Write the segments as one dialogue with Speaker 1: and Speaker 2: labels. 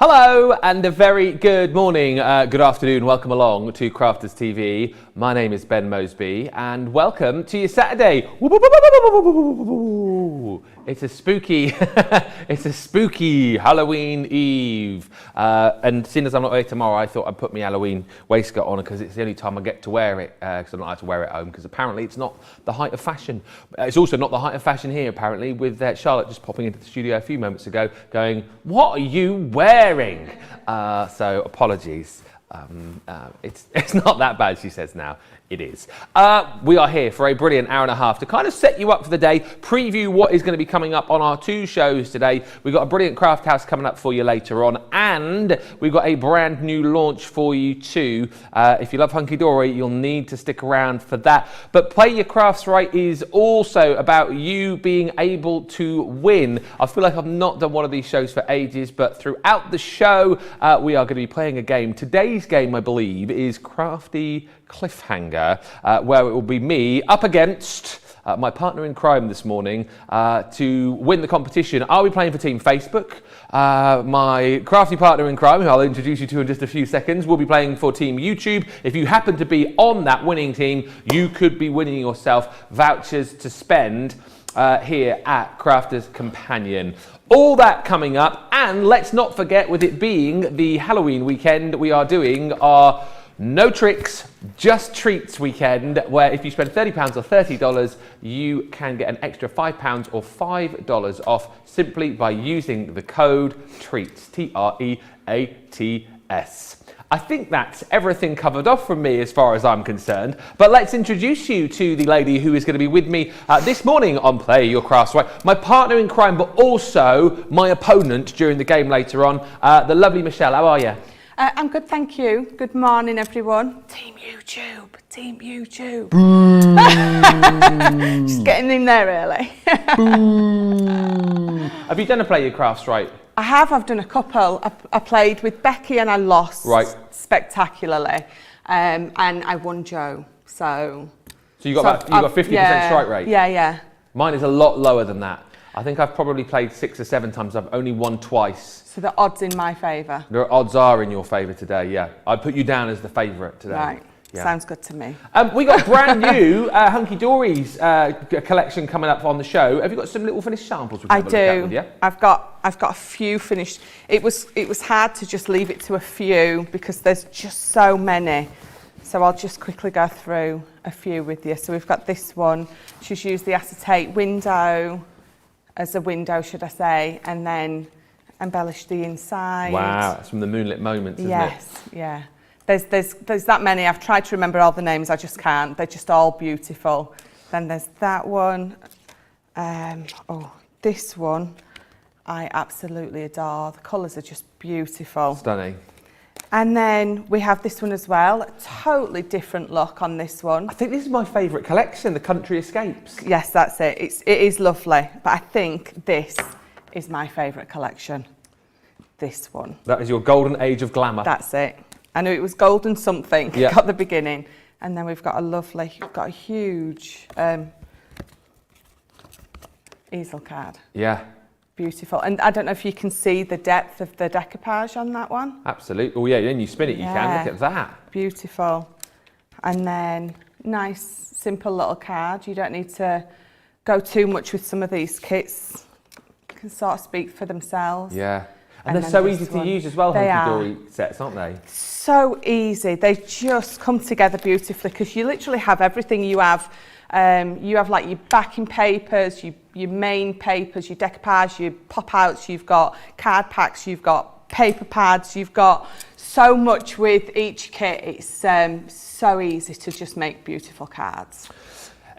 Speaker 1: Hello and a very good morning, good afternoon, welcome along to Crafters TV. My name is Ben Mosby and welcome to your Saturday. It's a spooky, it's a spooky Halloween Eve. And seeing as I'm not here tomorrow, I thought I'd put my Halloween waistcoat on because it's the only time I get to wear it, because I'm not allowed to wear it at home because apparently it's not the height of fashion. It's also not the height of fashion here apparently, with Charlotte just popping into the studio a few moments ago going, "What are you wearing?" So apologies. It's not that bad, she says now. It is. We are here for a brilliant hour and a half to kind of set you up for the day, preview what is going to be coming up on our two shows today. We've got a brilliant craft house coming up for you later on, and we've got a brand new launch for you too. If you love Hunky Dory, you'll need to stick around for that. But Play Your Crafts Right is also about you being able to win. I feel like I've not done one of these shows for ages, but throughout the show, we are going to be playing a game. Today's game, I believe, is Crafty Cliffhanger, where it will be me up against my partner in crime this morning to win the competition. I'll be playing for Team Facebook. My crafty partner in crime, who I'll introduce you to in just a few seconds, will be playing for Team YouTube. If you happen to be on that winning team, you could be winning yourself vouchers to spend here at Crafters Companion. All that coming up, and let's not forget, with it being the Halloween weekend, we are doing our No Tricks, Just Treats weekend, where if you spend £30 or $30, you can get an extra £5 or $5 off simply by using the code TREATS, TREATS. I think that's everything covered off from me as far as I'm concerned, but let's introduce you to the lady who is going to be with me this morning on Play Your Crafts Right. My partner in crime, but also my opponent during the game later on, the lovely Michelle. How are you?
Speaker 2: I'm good, thank you. Good morning, everyone. Team YouTube, Team YouTube. Just getting in there early.
Speaker 1: Have you done a Play Your Crafts Right?
Speaker 2: I have, I've done a couple. I played with Becky and I lost spectacularly. And I won Joe, so you got
Speaker 1: 50% strike rate?
Speaker 2: Yeah.
Speaker 1: Mine is a lot lower than that. I think I've probably played 6 or 7 times. I've only won twice.
Speaker 2: So the odds in my favour?
Speaker 1: The odds are in your favour today, yeah. I'd put you down as the favourite today.
Speaker 2: Right,
Speaker 1: yeah.
Speaker 2: Sounds good to me.
Speaker 1: We got a brand new Hunky Dory's collection coming up on the show. Have you got some little finished samples?
Speaker 2: I do. With, yeah? I've got a few finished. It was hard to just leave it to a few because there's just so many. So I'll just quickly go through a few with you. So we've got this one. She's used the acetate window as a window, should I say, and then embellished the inside.
Speaker 1: Wow, that's from the Moonlit Moments, isn't it?
Speaker 2: Yes, yeah. There's that many. I've tried to remember all the names, I just can't. They're just all beautiful. Then there's that one. This one I absolutely adore. The colours are just beautiful.
Speaker 1: Stunning. And
Speaker 2: then we have this one as well. A totally different look on this one.
Speaker 1: I think this is my favourite collection, the Country Escapes.
Speaker 2: Yes, that's it. It is lovely. But I think this is my favourite collection. This one.
Speaker 1: That is your golden age of glamour.
Speaker 2: That's it. I knew it was golden something.
Speaker 1: Yep.
Speaker 2: Got the beginning. And then we've got a huge easel card.
Speaker 1: Yeah.
Speaker 2: Beautiful. And I don't know if you can see the depth of the decoupage on that one.
Speaker 1: Absolutely. Oh yeah, when you spin it, you can. Look at that.
Speaker 2: Beautiful. And then nice, simple little card. You don't need to go too much with some of these kits. They can sort of speak for themselves.
Speaker 1: Yeah. And they're so easy to use as well, Hunky Dory sets, aren't they?
Speaker 2: So easy. They just come together beautifully because you literally have everything. You have like your backing papers, your main papers, your decoupage, your pop-outs, you've got card packs, you've got paper pads, you've got so much with each kit. It's so easy to just make beautiful cards.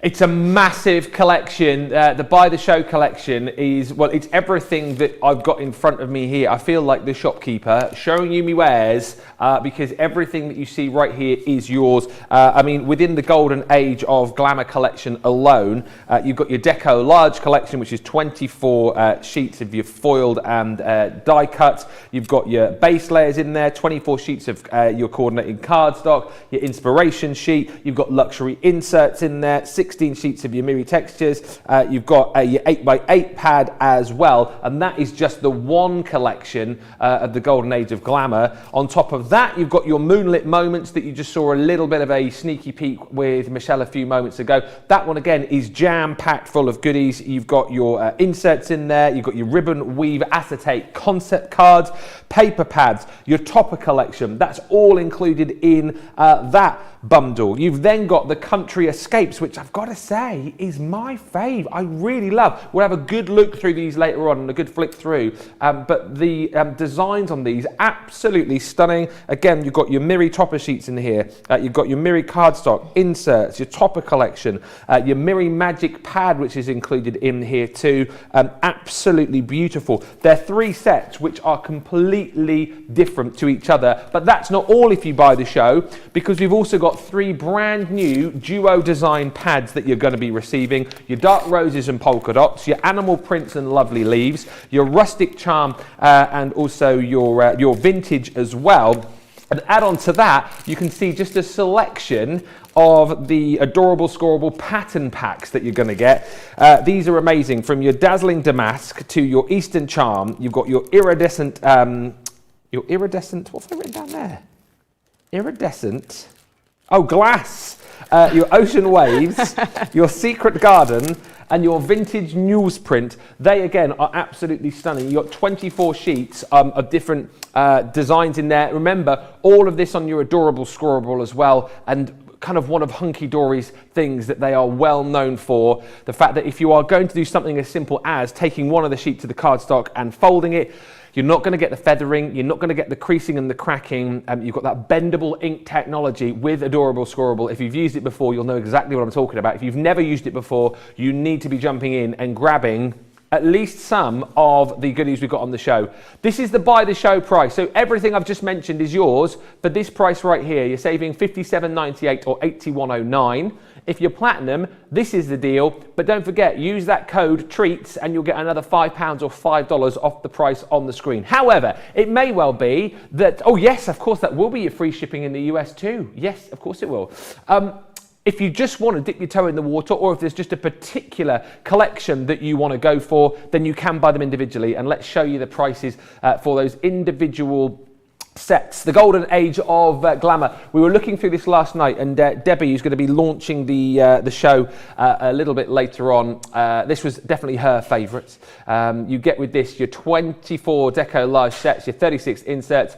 Speaker 1: It's a massive collection. The Buy the Show collection is, well, it's everything that I've got in front of me here. I feel like the shopkeeper showing you me wares because everything that you see right here is yours. I mean, within the golden age of glamour collection alone, you've got your Deco large collection, which is 24 sheets of your foiled and die cut. You've got your base layers in there, 24 sheets of your coordinating cardstock, your inspiration sheet. You've got luxury inserts in there, 6 16 sheets of your Miri textures. You've got your 8x8 pad as well, and that is just the one collection of the golden age of glamour. On top of that, you've got your moonlit moments that you just saw a little bit of a sneaky peek with Michelle a few moments ago. That one again is jam-packed full of goodies. You've got your inserts in there, you've got your ribbon weave acetate concept cards, paper pads, your topper collection. That's all included in that bundle. You've then got the Country Escapes, which I've got to say is my fave. I really love. We'll have a good look through these later on and a good flick through. But the designs on these, absolutely stunning. Again, you've got your Miri topper sheets in here. You've got your Miri cardstock inserts, your topper collection, your Miri Magic pad, which is included in here too. Absolutely beautiful. They're 3 sets which are completely different to each other, but that's not all if you buy the show, because we've also got 3 brand new duo design pads that you're going to be receiving. Your dark roses and polka dots, your animal prints and lovely leaves, your rustic charm, and also your vintage as well. And add on to that, you can see just a selection of the adorable, scoreable pattern packs that you're going to get. These are amazing, from your dazzling damask to your Eastern charm. You've got your iridescent, what have I written down there? Iridescent, glass, your ocean waves, your secret garden, and your vintage newsprint. They again are absolutely stunning. You've got 24 sheets of different designs in there. Remember, all of this on your adorable scoreable as well, and kind of one of Hunky Dory's things that they are well known for, the fact that if you are going to do something as simple as taking one of the sheets of the cardstock and folding it, you're not going to get the feathering, you're not going to get the creasing and the cracking. You've got that bendable ink technology with Adorable Scoreable. If you've used it before, you'll know exactly what I'm talking about. If you've never used it before, you need to be jumping in and grabbing at least some of the goodies we've got on the show. This is the buy the show price. So everything I've just mentioned is yours for this price right here. You're saving $57.98 or $81.09. If you're platinum, this is the deal. But don't forget, use that code TREATS and you'll get another £5 or $5 off the price on the screen. However, it may well be that, oh yes, of course, that will be your free shipping in the US too. Yes, of course it will. If you just want to dip your toe in the water, or if there's just a particular collection that you want to go for, then you can buy them individually. And let's show you the prices for those individual sets. The golden age of glamour. We were looking through this last night, and Debbie, who's going to be launching the show a little bit later on, this was definitely her favourites. You get with this your 24 deco large sets, your 36 inserts.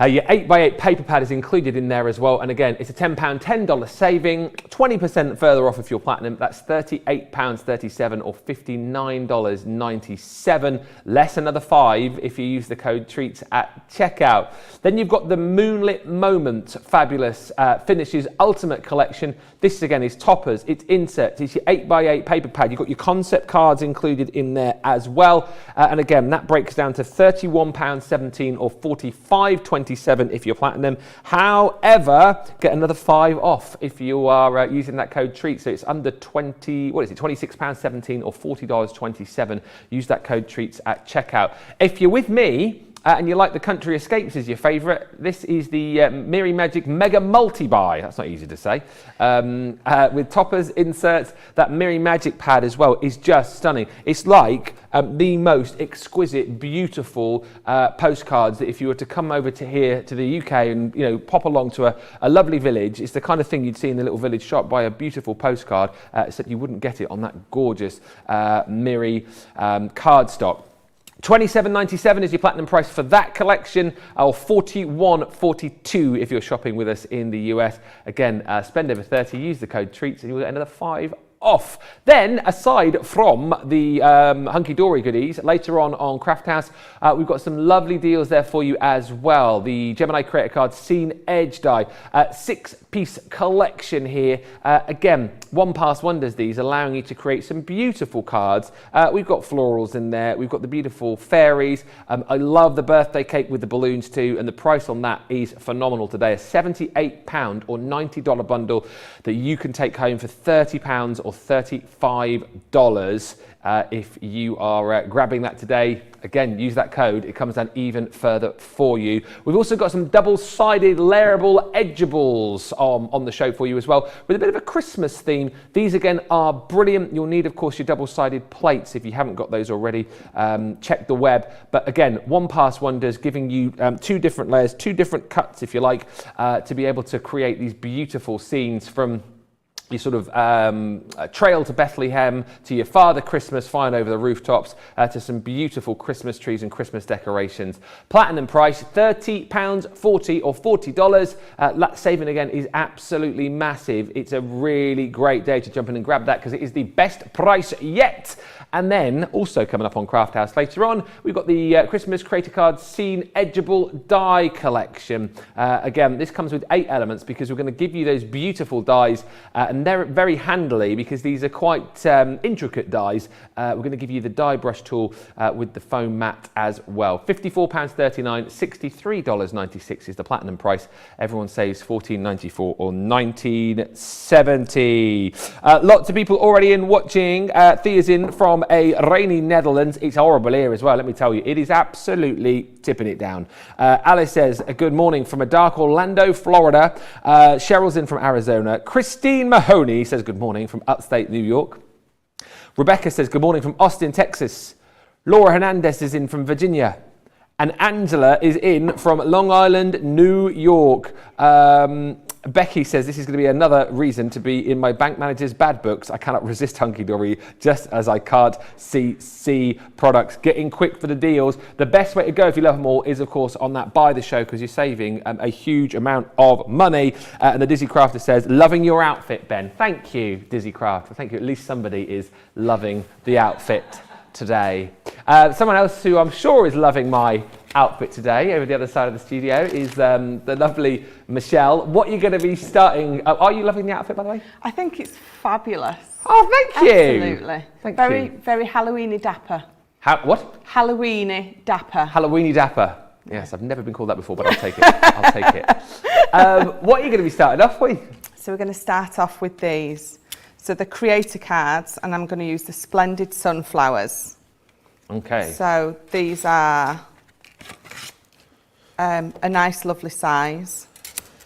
Speaker 1: Your 8x8 paper pad is included in there as well. And again, it's a £10, $10 saving, 20% further off if you're platinum. That's £38.37 or $59.97, less another $5 if you use the code TREATS at checkout. Then you've got the Moonlit Moment Fabulous Finishes Ultimate Collection. This again is toppers, it's inserts, it's your 8x8 paper pad. You've got your concept cards included in there as well. And again, that breaks down to £31.17 or $45.27 if you're platinum. However, get another $5 off if you are using that code TREATS. So it's under £26.17 or $40.27. Use that code TREATS at checkout. If you're with me, and you like the Country Escapes as your favourite, this is the Miri Magic Mega Multi-Buy. That's not easy to say. With toppers, inserts, that Miri Magic pad as well is just stunning. It's like the most exquisite, beautiful postcards that if you were to come over to here, to the UK, and pop along to a lovely village, it's the kind of thing you'd see in the little village shop, buy a beautiful postcard, except you wouldn't get it on that gorgeous Miri cardstock. $27.97 is your platinum price for that collection, or $41.42 if you're shopping with us in the US. Again, spend over 30, use the code TREATS, and you'll get another $5 off. Then, aside from the Hunky Dory goodies, later on Craft House, we've got some lovely deals there for you as well. The Gemini Creator Card Scene Edge Die, 6-piece collection here. Again, one pass wonders these, allowing you to create some beautiful cards. We've got florals in there. We've got the beautiful fairies. I love the birthday cake with the balloons too, and the price on that is phenomenal today. A £78 or $90 bundle that you can take home for £30 or or $35 if you are grabbing that today. Again, use that code. It comes down even further for you. We've also got some double-sided layerable edgeables on the show for you as well, with a bit of a Christmas theme. These, again, are brilliant. You'll need, of course, your double-sided plates if you haven't got those already. Check the web. But again, one pass wonders, giving you 2 different layers, 2 different cuts, if you like, to be able to create these beautiful scenes from your sort of trail to Bethlehem, to your Father Christmas flying over the rooftops, to some beautiful Christmas trees and Christmas decorations. Platinum price, £30, $40 or $40. That saving again is absolutely massive. It's a really great day to jump in and grab that because it is the best price yet. And then also coming up on Craft House later on, we've got the Christmas Creator Cards Scene Edgeable Die Collection. Again, this comes with 8 elements because we're going to give you those beautiful dies, and they're very handily because these are quite intricate dies. We're going to give you the die brush tool with the foam mat as well. £54.39, $63.96 is the platinum price. Everyone saves $14.94 or $19.70. Lots of people already in watching. Thea's in from a rainy Netherlands. It's horrible here as well, let me tell you. It is absolutely tipping it down. Alice says, a good morning from a dark Orlando, Florida. Cheryl's in from Arizona. Christine Mahoney says, good morning from upstate New York. Rebecca says, good morning from Austin, Texas. Laura Hernandez is in from Virginia. And Angela is in from Long Island, New York. Becky says, this is going to be another reason to be in my bank manager's bad books. I cannot resist hunky-dory, just as I can't see products. Get in quick for the deals. The best way to go if you love them all is, of course, on that buy the show because you're saving a huge amount of money. And the Dizzy Crafter says, loving your outfit, Ben. Thank you, Dizzy Crafter. Thank you. At least somebody is loving the outfit today. Someone else who I'm sure is loving my outfit today over the other side of the studio is the lovely Michelle. What are you going to be starting? Are you loving the outfit, by the way?
Speaker 2: I think it's fabulous.
Speaker 1: Oh, thank you.
Speaker 2: Absolutely.
Speaker 1: Thank
Speaker 2: you. Very Halloweeny dapper.
Speaker 1: What?
Speaker 2: Halloweeny dapper.
Speaker 1: Halloweeny dapper. Yes, I've never been called that before, but I'll take it. I'll take it. What are you going to be starting off with?
Speaker 2: So we're going to start off with these. So the creator cards, and I'm going to use the Splendid Sunflowers.
Speaker 1: Okay.
Speaker 2: So these are a nice, lovely size.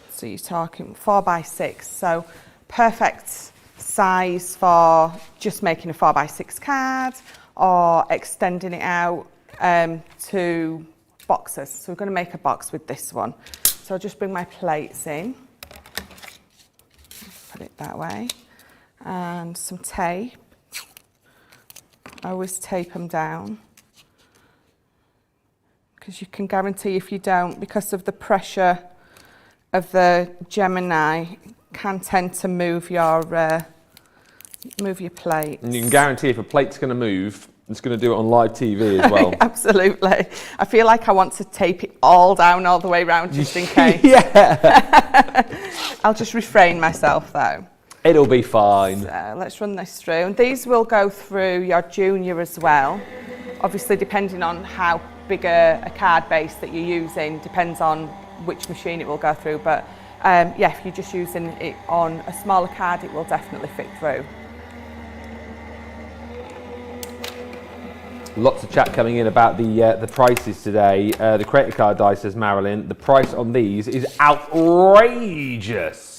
Speaker 2: So you're talking 4x6. So perfect size for just making a 4x6 card or extending it out to boxes. So we're going to make a box with this one. So I'll just bring my plates in. Put it that way. And some tape. I always tape them down because you can guarantee if you don't, because of the pressure of the Gemini, can tend to move your plate.
Speaker 1: And you can guarantee if a plate's going to move, it's going to do it on live TV as well.
Speaker 2: Absolutely. I feel like I want to tape it all down all the way around just in case.
Speaker 1: Yeah.
Speaker 2: I'll just refrain myself though.
Speaker 1: It'll be fine.
Speaker 2: So let's run this through. And these will go through your junior as well. Obviously, depending on how big a card base that you're using, depends on which machine it will go through. But yeah, if you're just using it on a smaller card, it will definitely fit through.
Speaker 1: Lots of chat coming in about the prices today. The Creator Card die, says Marilyn. The price on these is outrageous.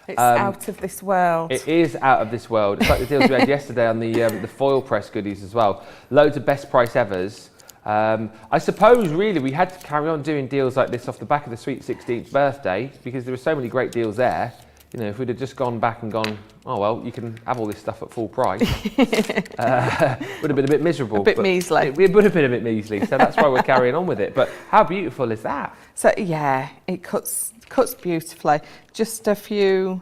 Speaker 2: It's out of this world.
Speaker 1: It is out of this world. It's like the deals we had yesterday on the foil press goodies as well. Loads of best price evers. I suppose really we had to carry on doing deals like this off the back of the sweet 16th birthday because there were so many great deals there. You know, if we'd have just gone back and gone, oh well, you can have all this stuff at full price, would have been a bit miserable.
Speaker 2: A bit measly.
Speaker 1: It would have been a bit measly, so that's why we're carrying on with it. But how beautiful is that?
Speaker 2: So yeah, it cuts beautifully. Just a few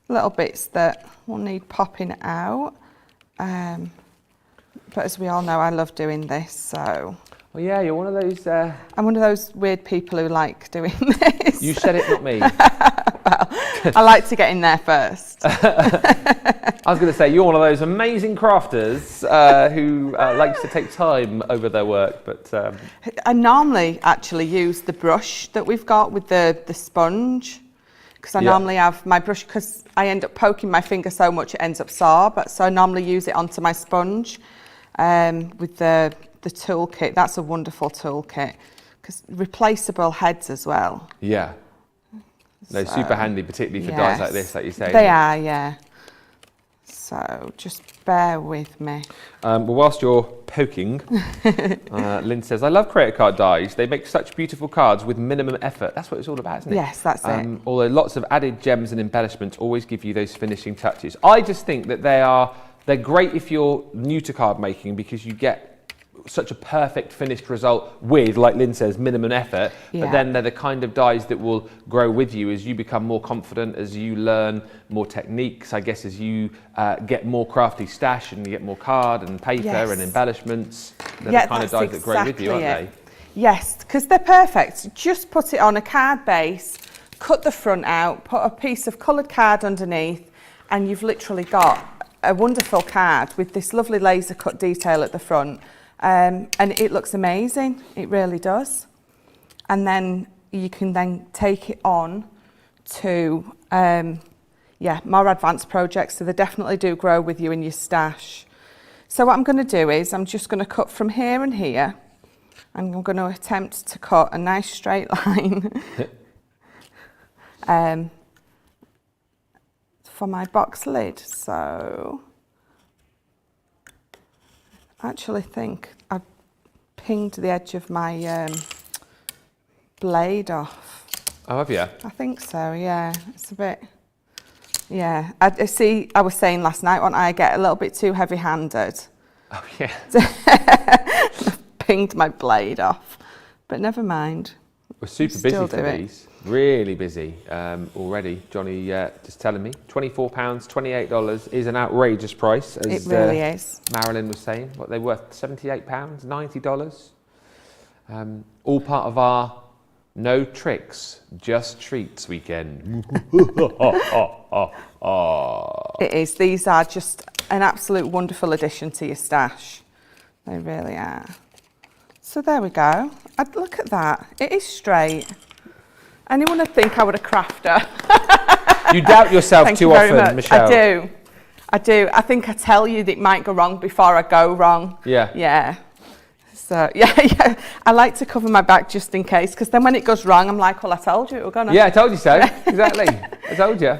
Speaker 2: little bits that will need popping out. But as we all know, I love doing this, so.
Speaker 1: Well, yeah, you're one of those...
Speaker 2: I'm one of those weird people who like doing this.
Speaker 1: You said it, not me.
Speaker 2: Well, I like to get in there first.
Speaker 1: I was going to say, you're one of those amazing crafters who likes to take time over their work, but... I
Speaker 2: normally actually use the brush that we've got with the sponge, because I
Speaker 1: Yeah.
Speaker 2: normally have my brush, because I end up poking my finger so much it ends up sore, but so I normally use it onto my sponge with the toolkit. That's a wonderful toolkit, because replaceable heads as well.
Speaker 1: Yeah. No,
Speaker 2: So,
Speaker 1: super handy, particularly for
Speaker 2: yes.
Speaker 1: dies like this, like you say.
Speaker 2: They are, yeah. So just bear with me.
Speaker 1: Well, whilst you're poking, Lynn says, I love credit card dies. They make such beautiful cards with minimum effort. That's what it's all about, isn't it?
Speaker 2: Yes, that's it.
Speaker 1: Although lots of added gems and embellishments always give you those finishing touches. I just think that they're great if you're new to card making, because you get such a perfect finished result with, like Lynn says, minimum effort.
Speaker 2: Yeah.
Speaker 1: But then they're the kind of dies that will grow with you as you become more confident, as you learn more techniques, I guess, as you get more crafty stash and you get more card and paper
Speaker 2: Yes.
Speaker 1: and embellishments. They're
Speaker 2: Yeah,
Speaker 1: the kind of
Speaker 2: that's
Speaker 1: dies that grow with you, aren't
Speaker 2: exactly
Speaker 1: they?
Speaker 2: Yes, because they're perfect. Just put it on a card base, cut the front out, put a piece of coloured card underneath, and you've literally got a wonderful card with this lovely laser cut detail at the front. And it looks amazing, it really does. And then you can then take it on to more advanced projects, so they definitely do grow with you in your stash. So what I'm going to do is I'm just going to cut from here and here, and I'm going to attempt to cut a nice straight line for my box lid. So I actually think I pinged the edge of my blade off.
Speaker 1: Oh, have you?
Speaker 2: I think so, yeah. It's a bit, yeah. I see, I was saying last night, when I get a little bit too heavy-handed,
Speaker 1: Oh, yeah.
Speaker 2: pinged my blade off. But never mind.
Speaker 1: We're super busy
Speaker 2: Still
Speaker 1: for
Speaker 2: do it.
Speaker 1: these. Really busy already. Johnny just telling me £24, $28 is an outrageous price. As,
Speaker 2: It really is.
Speaker 1: Marilyn was saying, what they're worth, £78, $90. All part of our no tricks, just treats weekend.
Speaker 2: It is. These are just an absolute wonderful addition to your stash. They really are. So there we go. Look at that. It is straight. Anyone would think I were a crafter.
Speaker 1: You doubt yourself
Speaker 2: Thank
Speaker 1: too
Speaker 2: you very
Speaker 1: often,
Speaker 2: much.
Speaker 1: Michelle.
Speaker 2: I do. I think I tell you that it might go wrong before I go wrong.
Speaker 1: Yeah.
Speaker 2: Yeah. So, yeah. I like to cover my back just in case, because then when it goes wrong, I'm like, well, I told you it was going to.
Speaker 1: Yeah, I told you so. Exactly. I told you.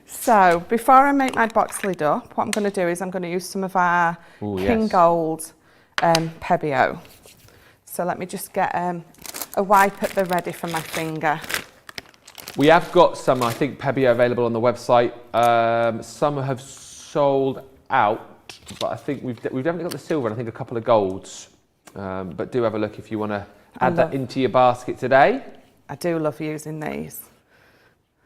Speaker 2: So, before I make my box lid up, what I'm going to do is I'm going to use some of our
Speaker 1: Ooh,
Speaker 2: King
Speaker 1: yes.
Speaker 2: Gold Pebeo. So, let me just get a wipe at the ready for my finger.
Speaker 1: We have got some, I think, Pebeo available on the website. Some have sold out, but I think we've definitely got the silver and I think a couple of golds. But do have a look if you want to add that into your basket today.
Speaker 2: I do love using these.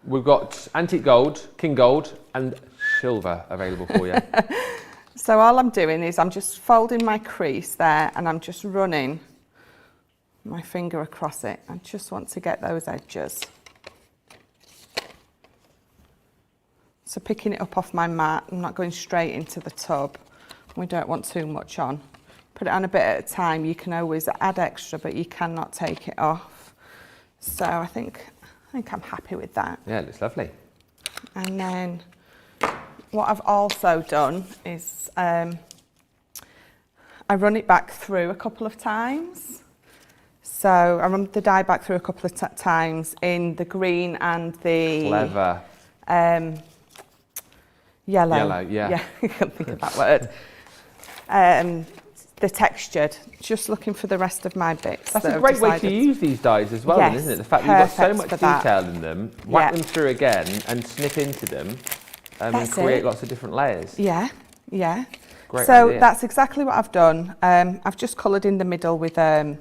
Speaker 1: We've got antique gold, king gold, and silver available for you.
Speaker 2: So all I'm doing is I'm just folding my crease there, and I'm just running my finger across it. I just want to get those edges. So picking it up off my mat, I'm not going straight into the tub. We don't want too much on. Put it on a bit at a time. You can always add extra, but you cannot take it off. So I think I'm happy with that.
Speaker 1: Yeah, it looks lovely.
Speaker 2: And then what I've also done is I run it back through a couple of times. So I run the dye back through a couple of times in the green and the
Speaker 1: Clever.
Speaker 2: Yellow.
Speaker 1: Yellow, yeah.
Speaker 2: Yeah, I can't think of that word. The textured, just looking for the rest of my bits.
Speaker 1: That's
Speaker 2: that
Speaker 1: a
Speaker 2: I've
Speaker 1: great way to
Speaker 2: decided-
Speaker 1: use these dies as well,
Speaker 2: Yes,
Speaker 1: isn't it? The fact that you've got so
Speaker 2: perfect
Speaker 1: much
Speaker 2: for that.
Speaker 1: detail in them, whack
Speaker 2: Yeah.
Speaker 1: them through again and snip into them and
Speaker 2: That's
Speaker 1: create
Speaker 2: it.
Speaker 1: lots of different layers.
Speaker 2: Yeah, yeah.
Speaker 1: Great
Speaker 2: So
Speaker 1: idea.
Speaker 2: that's exactly what I've done. I've just coloured in the middle with, I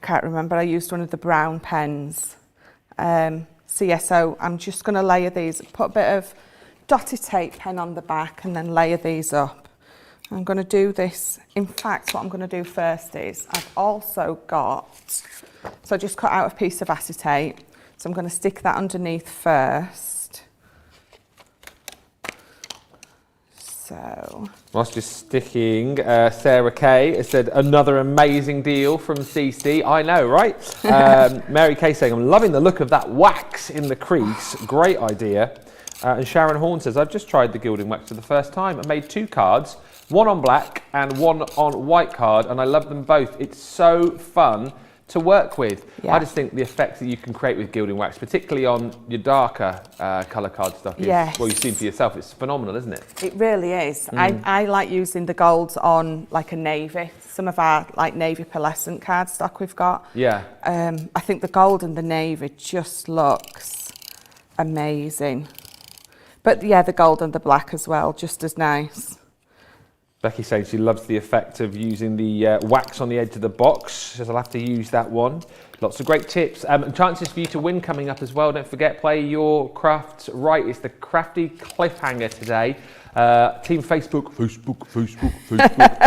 Speaker 2: can't remember, I used one of the brown pens. So I'm just going to layer these, put a bit of dotted tape pen on the back and then layer these up. I'm going to do this. In fact, what I'm going to do first is I've also got, so I just cut out a piece of acetate. So I'm going to stick that underneath first. So,
Speaker 1: Whilst just sticking, Sarah Kay has said another amazing deal from CC. I know, right? Mary Kay saying, I'm loving the look of that wax in the crease. Great idea. And Sharon Horn says, I've just tried the gilding wax for the first time. I made 2 cards, one on black and one on white card, and I love them both. It's so fun to work with.
Speaker 2: Yeah.
Speaker 1: I just think the effects that you can create with gilding wax, particularly on your darker colour card stuff, is,
Speaker 2: Yes.
Speaker 1: well, you've seen for yourself, it's phenomenal, isn't it?
Speaker 2: it really is. I like using the golds on like a navy. Some of our like navy pearlescent cardstock we've got.
Speaker 1: Yeah.
Speaker 2: I think the gold and the navy just looks amazing. But yeah, the gold and the black as well, just as nice.
Speaker 1: Becky saying she loves the effect of using the wax on the edge of the box. She says, I'll have to use that one. Lots of great tips. And chances for you to win coming up as well. Don't forget, play your crafts right. It's the Crafty Cliffhanger today. Team Facebook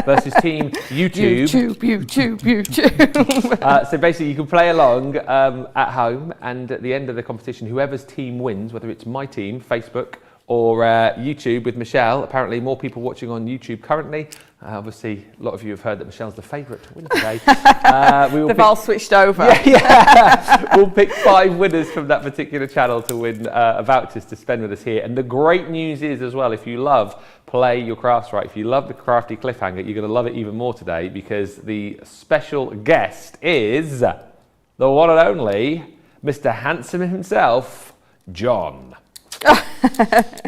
Speaker 1: versus Team YouTube.
Speaker 2: YouTube.
Speaker 1: So basically, you can play along at home, and at the end of the competition, whoever's team wins, whether it's my team, Facebook, or YouTube with Michelle. Apparently more people watching on YouTube currently. Obviously, a lot of you have heard that Michelle's the favourite to win today.
Speaker 2: They've all switched over.
Speaker 1: Yeah. We'll pick 5 winners from that particular channel to win vouchers to spend with us here. And the great news is as well, if you love Play Your Crafts Right, if you love the Crafty Cliffhanger, you're going to love it even more today, because the special guest is the one and only Mr. Handsome himself, John.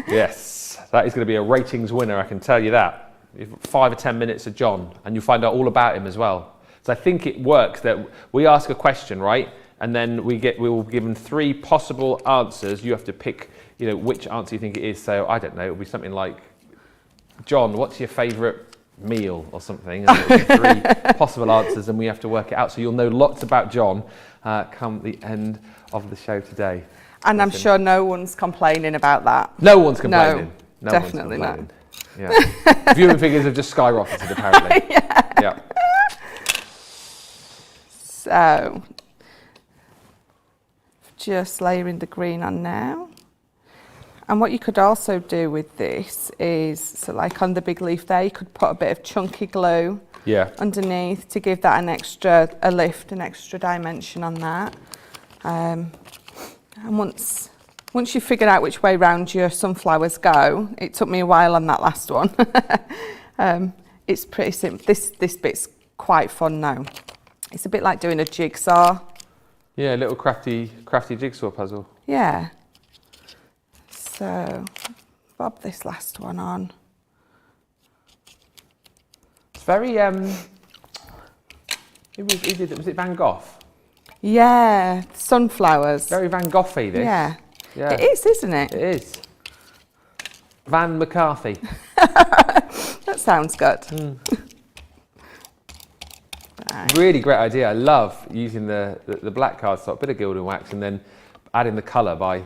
Speaker 1: Yes, that is going to be a ratings winner, I can tell you that. 5 or 10 minutes of John, and you'll find out all about him as well. So I think it works that we ask a question, right? And then we will be given 3 possible answers. You have to pick, which answer you think it is. So I don't know, it'll be something like, John, what's your favourite meal or something? And it'll be 3 possible answers, and we have to work it out. So you'll know lots about John come the end of the show today.
Speaker 2: And I'm sure no one's complaining about that.
Speaker 1: No one's complaining. No,
Speaker 2: definitely
Speaker 1: one's complaining. Yeah. Viewing figures have just skyrocketed, apparently. Yeah.
Speaker 2: So, just layering the green on now. And what you could also do with this is, so like on the big leaf there, you could put a bit of chunky glue underneath to give that a lift, an extra dimension on that. And once you figured out which way round your sunflowers go, it took me a while on that last one. It's pretty simple. This bit's quite fun now. It's a bit like doing a jigsaw.
Speaker 1: Yeah, a little crafty jigsaw puzzle.
Speaker 2: Yeah. So, bob this last one on.
Speaker 1: It's very, was it Van Gogh?
Speaker 2: Yeah, sunflowers.
Speaker 1: Very Van Gogh-y, this.
Speaker 2: Yeah.
Speaker 1: Yeah.
Speaker 2: It is, isn't it?
Speaker 1: It is. Van McCarthy.
Speaker 2: That sounds good. Right.
Speaker 1: Really great idea. I love using the black cardstock, bit of gilding wax, and then adding the colour by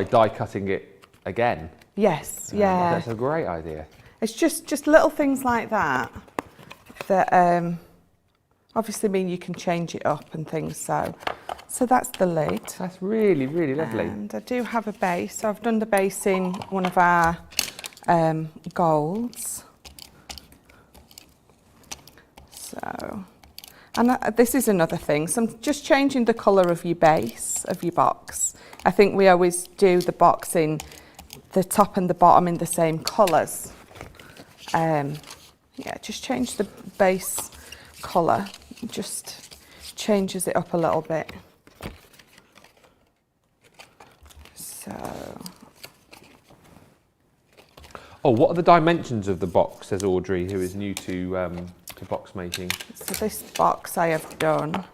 Speaker 1: die cutting it again.
Speaker 2: Yes, yeah.
Speaker 1: That's a great idea.
Speaker 2: It's just little things like that obviously mean you can change it up and things. So that's the lid.
Speaker 1: That's really, really lovely.
Speaker 2: And I do have a base. So I've done the base in one of our golds. So, and this is another thing. So I'm just changing the colour of your base of your box. I think we always do the box in the top and the bottom in the same colours. Yeah, just change the base colour. Just changes it up a little bit. So.
Speaker 1: Oh, what are the dimensions of the box, says Audrey, who is new to box making?
Speaker 2: So this box I have done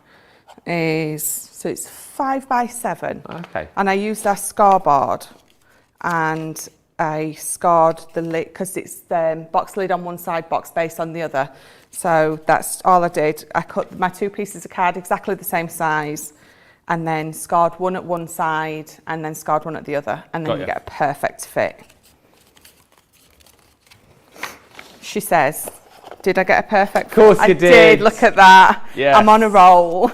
Speaker 2: it's 5 by 7.
Speaker 1: Okay.
Speaker 2: And I used our scoreboard, and I scored the lid because it's box lid on one side, box base on the other. So that's all I did. I cut my 2 pieces of card exactly the same size, and then scored one at one side and then scored one at the other, and then you get a perfect fit. She says, did I get a perfect fit?
Speaker 1: Of course you did.
Speaker 2: I did, look at that.
Speaker 1: Yes.
Speaker 2: I'm on a roll.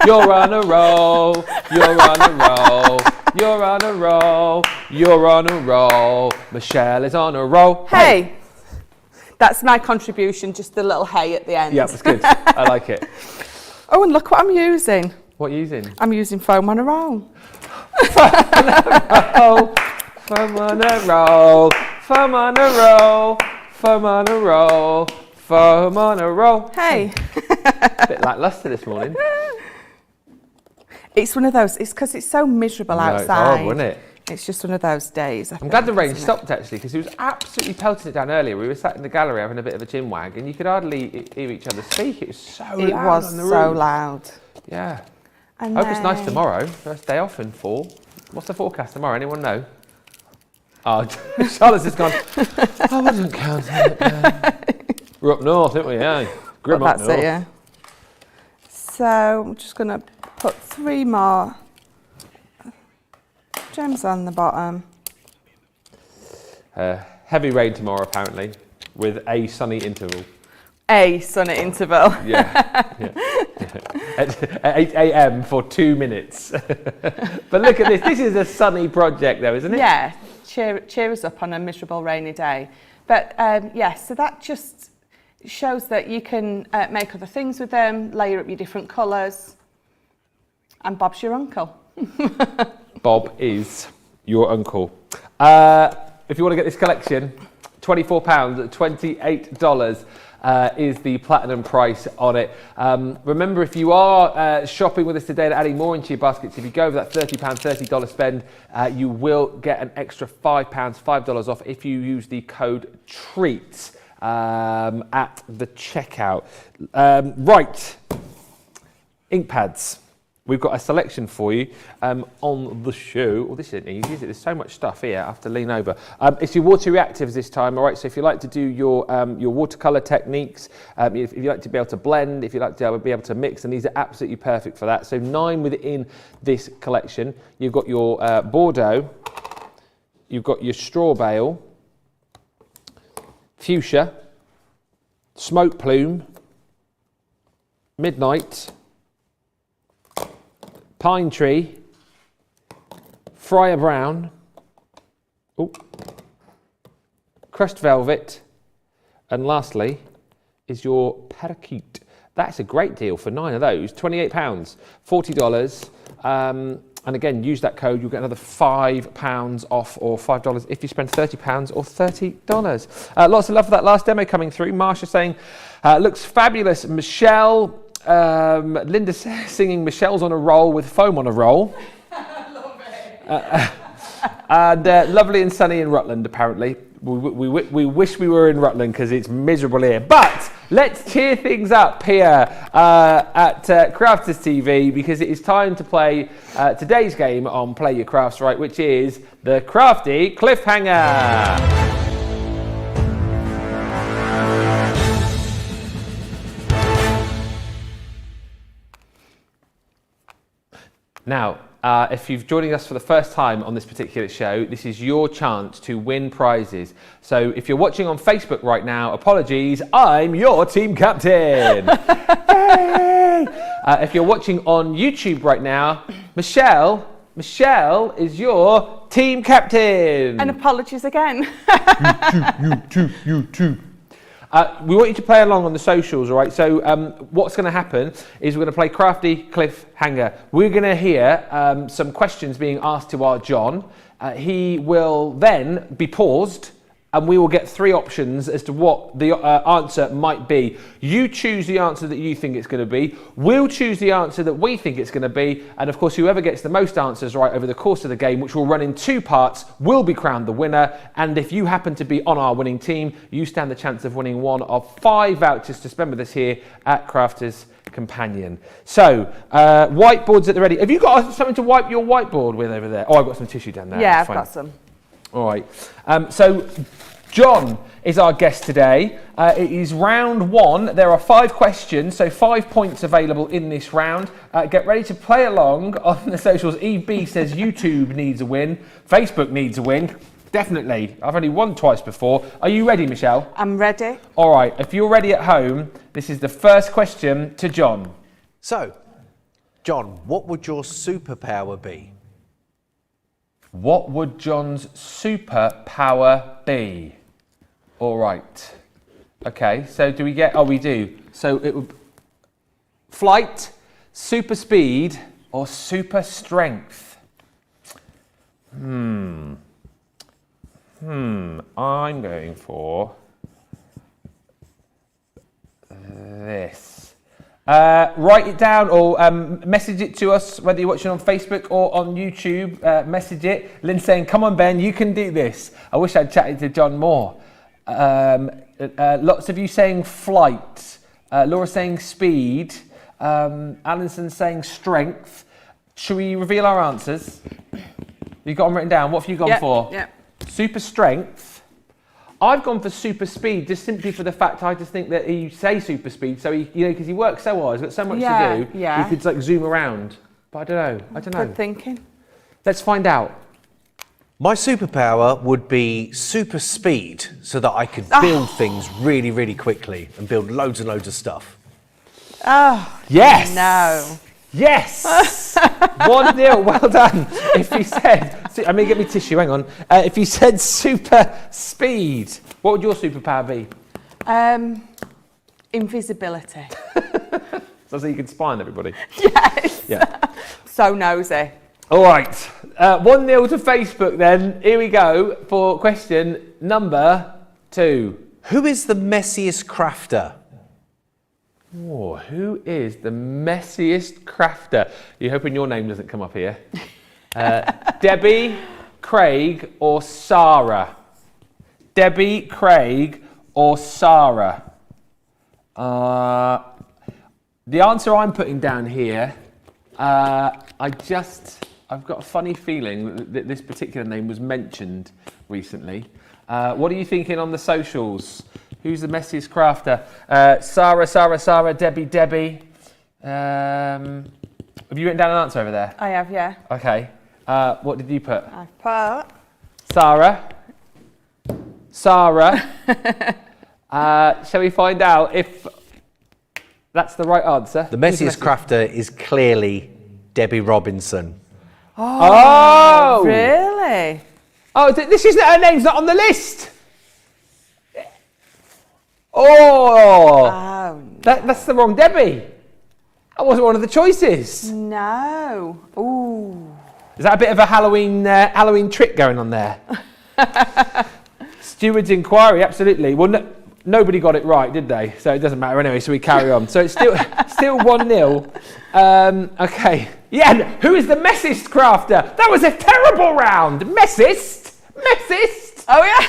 Speaker 1: You're on a roll, you're on a roll, you're on a roll, you're on a roll. Michelle is on a roll.
Speaker 2: Hey, That's my contribution, just the little hay at the end.
Speaker 1: Yeah, that's good. I like it.
Speaker 2: Oh, and look what I'm using.
Speaker 1: What are you using?
Speaker 2: I'm using foam on a roll.
Speaker 1: Oh, foam on a roll, foam on a roll, foam on a roll, foam on a roll.
Speaker 2: Hey.
Speaker 1: A bit lacklustre this morning.
Speaker 2: It's one of those, it's because it's so miserable outside.
Speaker 1: It's horrible, isn't it?
Speaker 2: It's just one of those days.
Speaker 1: I'm glad the rain stopped actually, because it was absolutely pelting it down earlier. We were sat in the gallery having a bit of a chin wag, and you could hardly hear each other speak. It was so loud.
Speaker 2: It was
Speaker 1: on the
Speaker 2: so
Speaker 1: roof.
Speaker 2: loud.
Speaker 1: Yeah.
Speaker 2: And
Speaker 1: Hope it's nice tomorrow. First day off in fall. What's the forecast tomorrow? Anyone know? Oh, Charlotte's just gone. I wasn't counting it. We're up north, aren't we? Yeah. Grim
Speaker 2: But
Speaker 1: up
Speaker 2: that's
Speaker 1: north.
Speaker 2: it, yeah. So I'm just going to put 3 more gems on the bottom.
Speaker 1: Heavy rain tomorrow, apparently, with a sunny interval.
Speaker 2: A sunny interval.
Speaker 1: Yeah. At 8 a.m. for 2 minutes. But look at this. This is a sunny project, though, isn't it?
Speaker 2: Yeah, cheer us up on a miserable rainy day. But so that just shows that you can make other things with them, layer up your different colours. And Bob's your uncle.
Speaker 1: Bob is your uncle. If you want to get this collection, £24, $28 is the platinum price on it. Remember, if you are shopping with us today and adding more into your baskets, if you go over that £30, $30 spend, you will get an extra £5, $5 off if you use the code TREATS at the checkout. Right, ink pads. We've got a selection for you on the show. Well, this isn't easy, is it? There's so much stuff here. I have to lean over. It's your water reactives this time, all right? So if you like to do your watercolour techniques, if you like to be able to blend, if you like to be able to mix, then these are absolutely perfect for that. So 9 within this collection. You've got your Bordeaux, you've got your Straw Bale, Fuchsia, Smoke Plume, Midnight, Pine Tree, Friar Brown, Crushed Velvet, and lastly is your Parakeet. That's a great deal for 9 of those, £28, $40. And again, use that code, you'll get another £5 off, or $5 if you spend £30 or $30. Lots of love for that last demo coming through. Marsha saying, looks fabulous. Michelle, Linda singing Michelle's on a roll with foam on a roll. Love it. And lovely and sunny in Rutland, apparently. We wish we were in Rutland because it's miserable here. But let's cheer things up here at Crafters TV, because it is time to play today's game on Play Your Crafts Right, which is the Crafty Cliffhanger. Now, if you're joining us for the first time on this particular show, this is your chance to win prizes. So if you're watching on Facebook right now, apologies, I'm your team captain. If you're watching on YouTube right now, Michelle is your team captain.
Speaker 2: And apologies again.
Speaker 1: YouTube. We want you to play along on the socials, all right? So what's going to happen is we're going to play Crafty Cliffhanger. We're going to hear some questions being asked to our John. He will then be paused, and we will get 3 options as to what the answer might be. You choose the answer that you think it's going to be. We'll choose the answer that we think it's going to be. And of course, whoever gets the most answers right over the course of the game, which will run in 2 parts, will be crowned the winner. And if you happen to be on our winning team, you stand the chance of winning one of 5 vouchers to spend with us here at Crafters Companion. So, whiteboards at the ready. Have you got something to wipe your whiteboard with over there? Oh, I've got some tissue down there.
Speaker 2: Yeah, I've got some.
Speaker 1: All right. So John is our guest today. It is round 1. There are 5 questions, so 5 points available in this round. Get ready to play along on the socials. Eve B says YouTube needs a win. Facebook needs a win. Definitely. I've only won twice before. Are you ready, Michelle?
Speaker 2: I'm ready.
Speaker 1: All right. If you're ready at home, this is the first question to John.
Speaker 3: So, John, what would your superpower be?
Speaker 1: What would John's superpower be? All right. Okay, so do we get... Oh, we do. So it would... Flight, super speed, or super strength? I'm going for... this. Write it down or message it to us, whether you're watching on Facebook or on YouTube. Message it. Lynn's saying, come on, Ben, you can do this. I wish I'd chatted to John more. Lots of you saying flight. Laura saying speed. Alison saying strength. Should we reveal our answers? You got them written down. What have you gone for?
Speaker 2: Yeah.
Speaker 1: Super strength. I've gone for super speed just simply for the fact I just think that you say super speed, so he, because he works so hard, he's got so much to do.
Speaker 2: Yeah.
Speaker 1: He could like zoom around. But I don't know.
Speaker 2: Good thinking.
Speaker 1: Let's find out.
Speaker 3: My superpower would be super speed, so that I could build things really, really quickly and build loads and loads of stuff.
Speaker 2: Oh,
Speaker 1: Yes.
Speaker 2: no.
Speaker 1: Yes. 1-0. Well done. If he said, I mean, get me tissue. Hang on. If you said super speed, what would your superpower be?
Speaker 2: Invisibility.
Speaker 1: So you can spy on everybody.
Speaker 2: Yes.
Speaker 1: Yeah.
Speaker 2: So nosy.
Speaker 1: All right. 1-0 to Facebook then. Here we go for question number 2.
Speaker 3: Who is the messiest crafter?
Speaker 1: Oh, who is the messiest crafter? You're hoping your name doesn't come up here. Debbie, Craig, or Sarah? Debbie, Craig, or Sarah? The answer I'm putting down here, I've got a funny feeling that this particular name was mentioned recently. What are you thinking on the socials? Who's the messiest crafter? Sarah, Debbie. Have you written down an answer over there?
Speaker 2: I have, yeah.
Speaker 1: Okay. What did you put?
Speaker 2: I've put...
Speaker 1: Sarah. Shall we find out if that's the right answer?
Speaker 3: The messiest crafter is clearly Debbie Robinson.
Speaker 1: Oh!
Speaker 2: Really?
Speaker 1: Oh, this isn't her name's not on the list. Oh!
Speaker 2: Oh,
Speaker 1: That's the wrong Debbie. That wasn't one of the choices.
Speaker 2: no. Ooh.
Speaker 1: Is that a bit of a Halloween trick going on there? Steward's inquiry, absolutely. Well, nobody got it right, did they? So it doesn't matter anyway. So we carry on. So it's still 1-0. Okay. Yeah. Who is the messiest crafter? That was a terrible round. Messiest.
Speaker 2: Oh, yeah.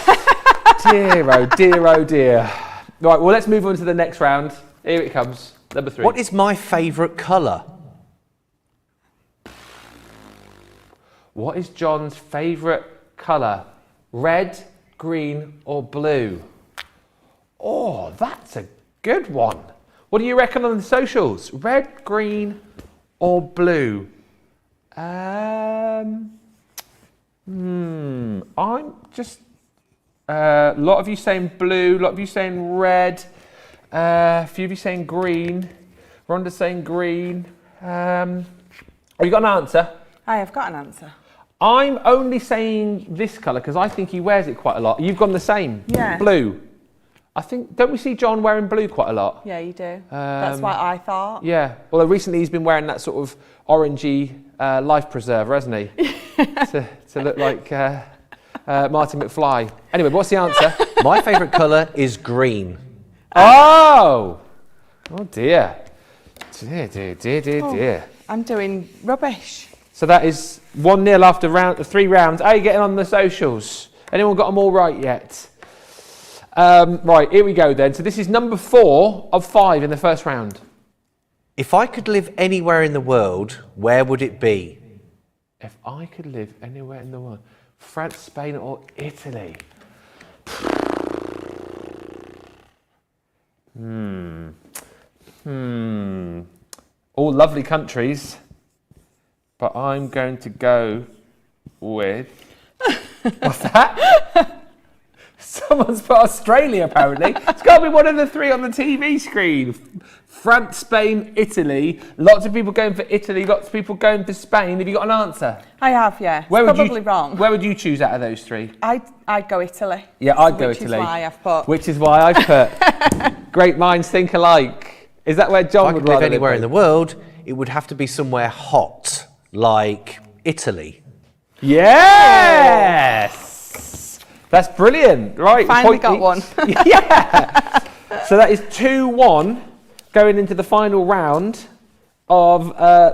Speaker 1: Dear, oh dear. Right. Well, let's move on to the next round. Here it comes. Number 3.
Speaker 3: What is my favourite colour?
Speaker 1: What is John's favourite colour? Red, green, or blue? Oh, that's a good one. What do you reckon on the socials? Red, green, or blue? I'm just... a lot of you saying blue, a lot of you saying red, a few of you saying green. Rhonda's saying green. Have you got an answer?
Speaker 2: I have got an answer.
Speaker 1: I'm only saying this colour because I think he wears it quite a lot. You've gone the same.
Speaker 2: Yeah.
Speaker 1: Blue. I think, don't we see John wearing blue quite a lot?
Speaker 2: Yeah, you do. That's what I thought.
Speaker 1: Yeah. Well, recently he's been wearing that sort of orangey life preserver, hasn't he? to look like Martin McFly. Anyway, what's the answer?
Speaker 3: My favourite colour is green.
Speaker 1: Oh dear. Dear.
Speaker 2: I'm doing rubbish.
Speaker 1: So that is 1-0 after 3 rounds. How are you getting on the socials? Anyone got them all right yet? Right, here we go then. So this is number 4 of 5 in the first round.
Speaker 3: If I could live anywhere in the world, where would it be?
Speaker 1: If I could live anywhere in the world, France, Spain, or Italy? All lovely countries, but I'm going to go with... What's that? Someone's put Australia, apparently. It's got to be one of the three on the TV screen. France, Spain, Italy. Lots of people going for Italy, lots of people going for Spain. Have you got an answer?
Speaker 2: I have, yeah. It's probably wrong.
Speaker 1: Where would you choose out of those three?
Speaker 2: I'd go Italy.
Speaker 1: Yeah, I'd go
Speaker 2: Which
Speaker 1: Italy.
Speaker 2: Is why I've put.
Speaker 1: Which is why I've put Great Minds Think Alike. Is that where John
Speaker 3: If I
Speaker 1: would
Speaker 3: could live
Speaker 1: rather
Speaker 3: anywhere in
Speaker 1: live?
Speaker 3: the world, it would have to be somewhere hot, like Italy.
Speaker 1: Yes! That's brilliant. Right.
Speaker 2: Finally
Speaker 1: point
Speaker 2: got
Speaker 1: each.
Speaker 2: one.
Speaker 1: Yeah. So that is 2-1 going into the final round of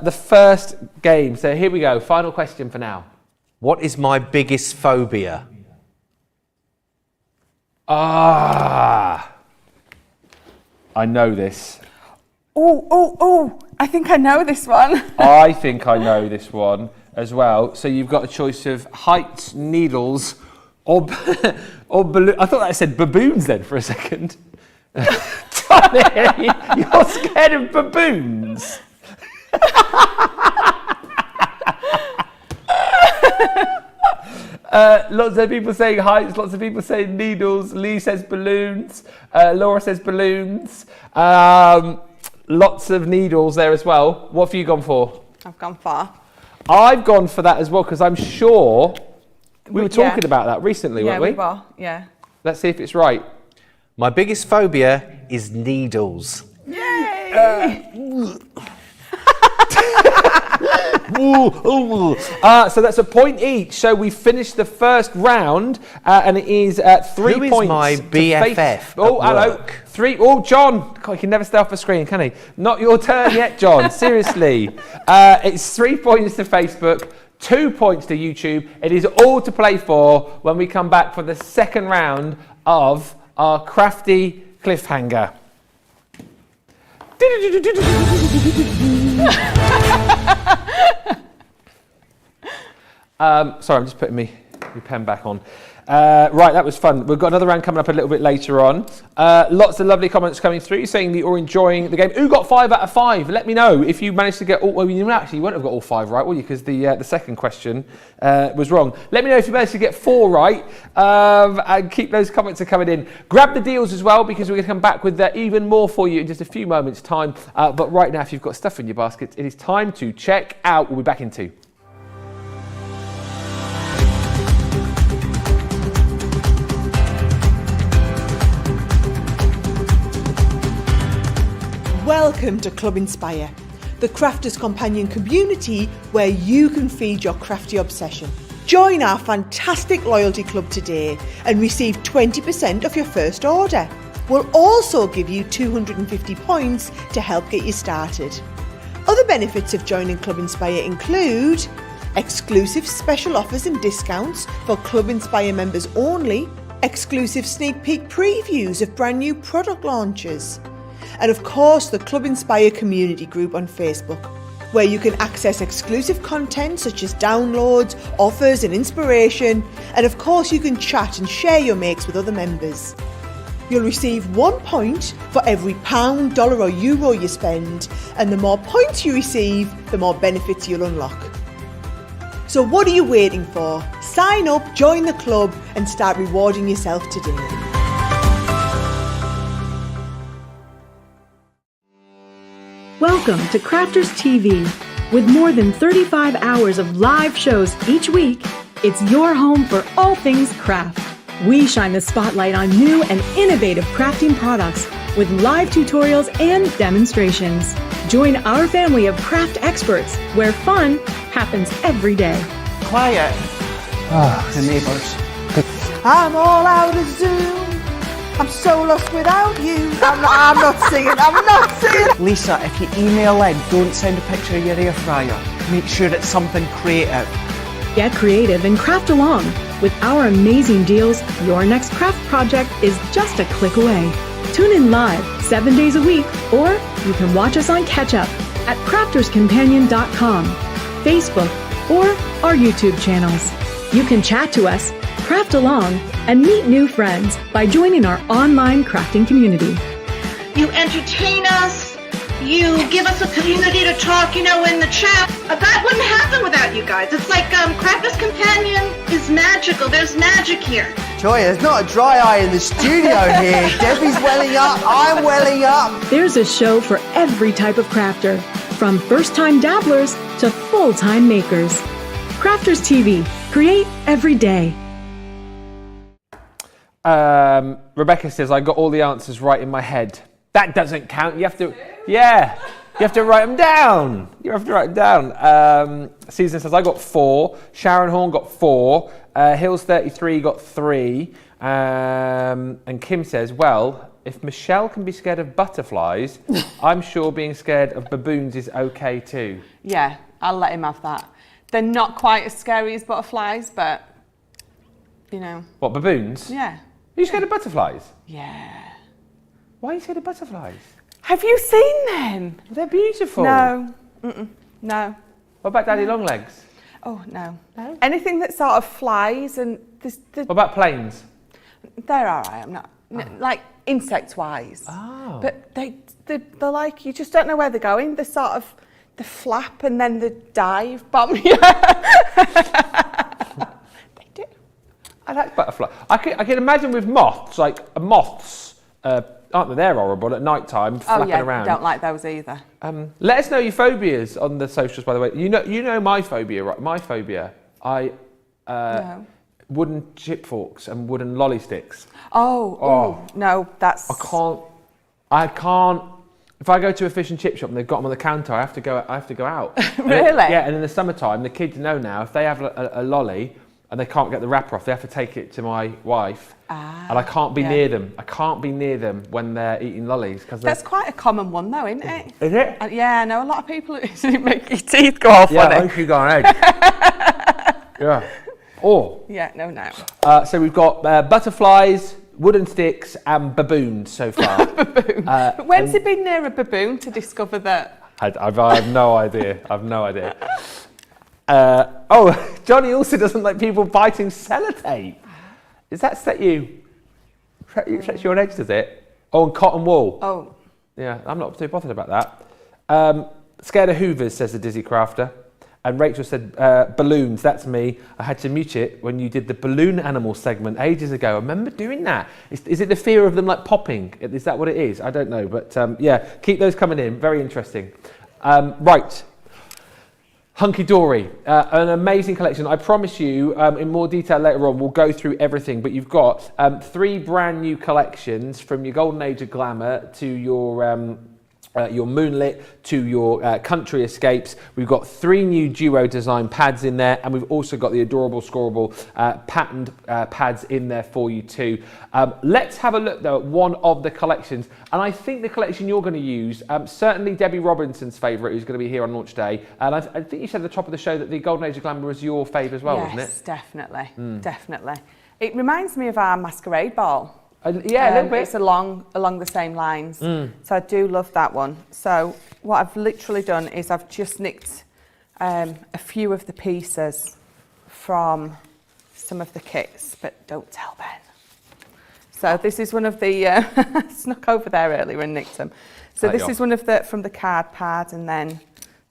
Speaker 1: the first game. So here we go. Final question for now.
Speaker 3: What is my biggest phobia?
Speaker 1: I know this.
Speaker 2: Oh, I think I know this one.
Speaker 1: I think I know this one as well. So you've got a choice of heights, needles, or balloon. I thought that said baboons then for a second. Johnny, you're scared of baboons? Lots of people saying heights, lots of people saying needles. Lee says balloons. Laura says balloons. Lots of needles there as well. What have you gone for?
Speaker 2: I've gone far.
Speaker 1: I've gone for that as well because I'm sure we were talking about that recently,
Speaker 2: Yeah,
Speaker 1: weren't we?
Speaker 2: we were. Yeah.
Speaker 1: Let's see if it's right.
Speaker 3: My biggest phobia is needles.
Speaker 2: Yay!
Speaker 1: So that's a point each. So we finished the first round, and it is 3
Speaker 3: Who is
Speaker 1: points.
Speaker 3: my
Speaker 1: to
Speaker 3: BFF
Speaker 1: Faith. Oh,
Speaker 3: at
Speaker 1: hello.
Speaker 3: work?
Speaker 1: 3. Oh, John. God, he can never stay off the screen, can he? Not your turn yet, John. Seriously. It's 3 points to Facebook, 2 points to YouTube. It is all to play for when we come back for the second round of our crafty cliffhanger. Sorry, I'm just putting my pen back on. Right, that was fun. We've got another round coming up a little bit later on. Lots of lovely comments coming through saying that you're enjoying the game. Who got 5 out of 5? Let me know if you managed to get all. Well, you actually won't have got all 5 right, will you? Because the second question was wrong. Let me know if you managed to get 4 right. And keep those comments coming in. Grab the deals as well because we're going to come back with even more for you in just a few moments' time. But right now, if you've got stuff in your basket, it is time to check out. We'll be back in 2.
Speaker 4: Welcome to Club Inspire, the crafters companion community where you can feed your crafty obsession. Join our fantastic loyalty club today and receive 20% off your first order. We'll also give you 250 points to help get you started. Other benefits of joining Club Inspire include exclusive special offers and discounts for Club Inspire members only, exclusive sneak peek previews of brand new product launches, and of course the Club Inspire community group on Facebook, where you can access exclusive content such as downloads, offers and inspiration, and of course you can chat and share your makes with other members. You'll receive 1 point for every £1, dollar or euro you spend, and the more points you receive, the more benefits you'll unlock. So what are you waiting for? Sign up, join the club and start rewarding yourself today.
Speaker 5: Welcome to Crafters TV. With more than 35 hours of live shows each week, it's your home for all things craft. We shine the spotlight on new and innovative crafting products with live tutorials and demonstrations. Join our family of craft experts where fun happens every day.
Speaker 6: Quiet. The neighbours. I'm all out of Zoom. I'm so lost without you. I'm not singing. Lisa, if you email in, don't send a picture of your air fryer. Make sure it's something creative.
Speaker 5: Get creative and craft along. With our amazing deals, your next craft project is just a click away. Tune in live 7 days a week, or you can watch us on Catch Up at crafterscompanion.com, Facebook, or our YouTube channels. You can chat to us, craft along, and meet new friends by joining our online crafting community.
Speaker 7: You entertain us, you give us a community to talk, in the chat. That wouldn't happen without you guys. It's like Crafters Companion is magical. There's magic here.
Speaker 6: Joy, there's not a dry eye in the studio here. Debbie's welling up, I'm welling up.
Speaker 5: There's a show for every type of crafter, from first-time dabblers to full-time makers. Crafters TV. Create every day.
Speaker 1: Rebecca says, I got all the answers right in my head. That doesn't count. You have to, yeah, you have to write them down. You have to write them down. Susan says, I got 4. Sharon Horn got 4. Hills 33 got 3. And Kim says, well, if Michelle can be scared of butterflies, I'm sure being scared of baboons is okay too.
Speaker 2: Yeah, I'll let him have that. They're not quite as scary as butterflies, but,
Speaker 1: What, baboons?
Speaker 2: yeah.
Speaker 1: Are you scared of butterflies?
Speaker 2: Yeah.
Speaker 1: Why are you scared of butterflies?
Speaker 2: Have you seen them?
Speaker 1: They're beautiful.
Speaker 2: No. No.
Speaker 1: What about Daddy Longlegs?
Speaker 2: Oh, no. Anything that sort of flies and
Speaker 1: What about planes?
Speaker 2: they're all right. I'm not like insect-wise.
Speaker 1: Oh.
Speaker 2: But they're like, you just don't know where they're going. They sort of the flap and then the dive bomb. They do.
Speaker 1: I like butterfly. I can imagine with moths, like moths, aren't they? They're horrible at night time, flapping around.
Speaker 2: Don't like those either.
Speaker 1: Let us know your phobias on the socials, by the way. You know my phobia, right? My phobia,
Speaker 2: No.
Speaker 1: wooden chip forks and wooden lolly sticks.
Speaker 2: Oh, no, that's...
Speaker 1: I can't. If I go to a fish and chip shop and they've got them on the counter, I have to go out.
Speaker 2: Really?
Speaker 1: Yeah, and in the summertime, the kids know now if they have a lolly and they can't get the wrapper off, they have to take it to my wife. And I can't be near them. I can't be near them when they're eating lollies.
Speaker 2: That's quite a common one though, isn't it?
Speaker 1: Is it?
Speaker 2: Yeah, I know a lot of people who make your teeth go off
Speaker 1: Yeah,
Speaker 2: on
Speaker 1: I
Speaker 2: it.
Speaker 1: should go on edge. Yeah. Oh.
Speaker 2: Yeah, no.
Speaker 1: So we've got butterflies, wooden sticks, and baboons so far.
Speaker 2: Baboon. When's it been near a baboon to discover that?
Speaker 1: I have no idea. I've no idea. Johnny also doesn't like people biting sellotape. Does that set you on edge, does it? Oh, and cotton wool.
Speaker 2: Oh.
Speaker 1: Yeah, I'm not too bothered about that. Scared of Hoovers, says the Dizzy Crafter. And Rachel said, balloons, that's me. I had to mute it when you did the balloon animal segment ages ago. I remember doing that. Is it the fear of them like popping? Is that what it is? I don't know. But yeah, keep those coming in. Very interesting. Right. Hunky Dory, an amazing collection. I promise you, in more detail later on, we'll go through everything. But you've got 3 brand new collections, from your Golden Age of Glamour to your Moonlit to your Country Escapes. We've got 3 new duo design pads in there, and we've also got the adorable, scoreable patterned pads in there for you too. Let's have a look though at one of the collections, and I think the collection you're going to use, certainly Debbie Robinson's favourite, who's going to be here on launch day, and I think you said at the top of the show that the Golden Age of Glamour was your fave as well, wasn't it?
Speaker 2: Yes, definitely, definitely. It reminds me of our masquerade ball.
Speaker 1: Yeah, a little bit.
Speaker 2: It's along the same lines. So I do love that one. So what I've literally done is I've just nicked a few of the pieces from some of the kits, but don't tell Ben. So this is one of the, snuck over there earlier and nicked them. So this is one of the, from the card pad, and then,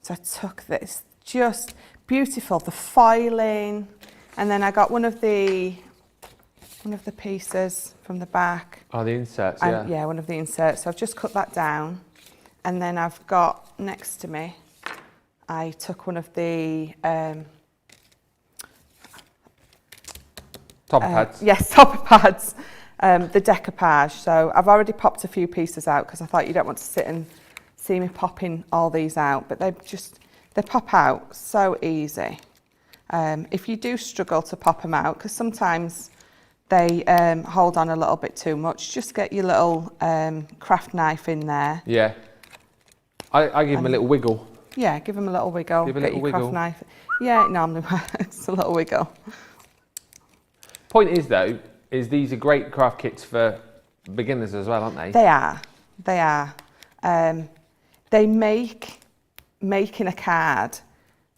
Speaker 2: so I took this, just beautiful, the foiling, and then I got one of the pieces from the back.
Speaker 1: Oh, the inserts, yeah.
Speaker 2: Yeah, one of the inserts. So I've just cut that down. And then I've got next to me, I took one of the...
Speaker 1: Topper pads.
Speaker 2: Yes, topper pads. The decoupage. So I've already popped a few pieces out because I thought you don't want to sit and see me popping all these out. But they pop out so easy. If you do struggle to pop them out, because sometimes they hold on a little bit too much, just get your little craft knife in there.
Speaker 1: Yeah. I give them a little wiggle.
Speaker 2: Yeah, give them a little wiggle.
Speaker 1: Give a
Speaker 2: get
Speaker 1: little
Speaker 2: your craft
Speaker 1: wiggle.
Speaker 2: knife. Yeah, it normally works, a little wiggle.
Speaker 1: Point is though, is these are great craft kits for beginners as well, aren't they?
Speaker 2: They are. They make making a card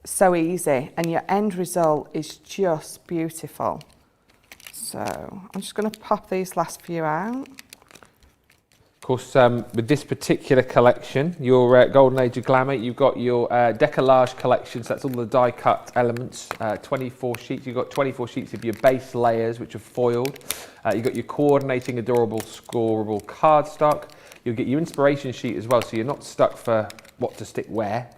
Speaker 2: so easy, and your end result is just beautiful. So I'm just going to pop these last few out.
Speaker 1: Of course, with this particular collection, your Golden Age of Glamour, you've got your Decollage collection, so that's all the die-cut elements, 24 sheets. You've got 24 sheets of your base layers, which are foiled. You've got your coordinating, adorable, scoreable cardstock. You'll get your inspiration sheet as well, so you're not stuck for what to stick where.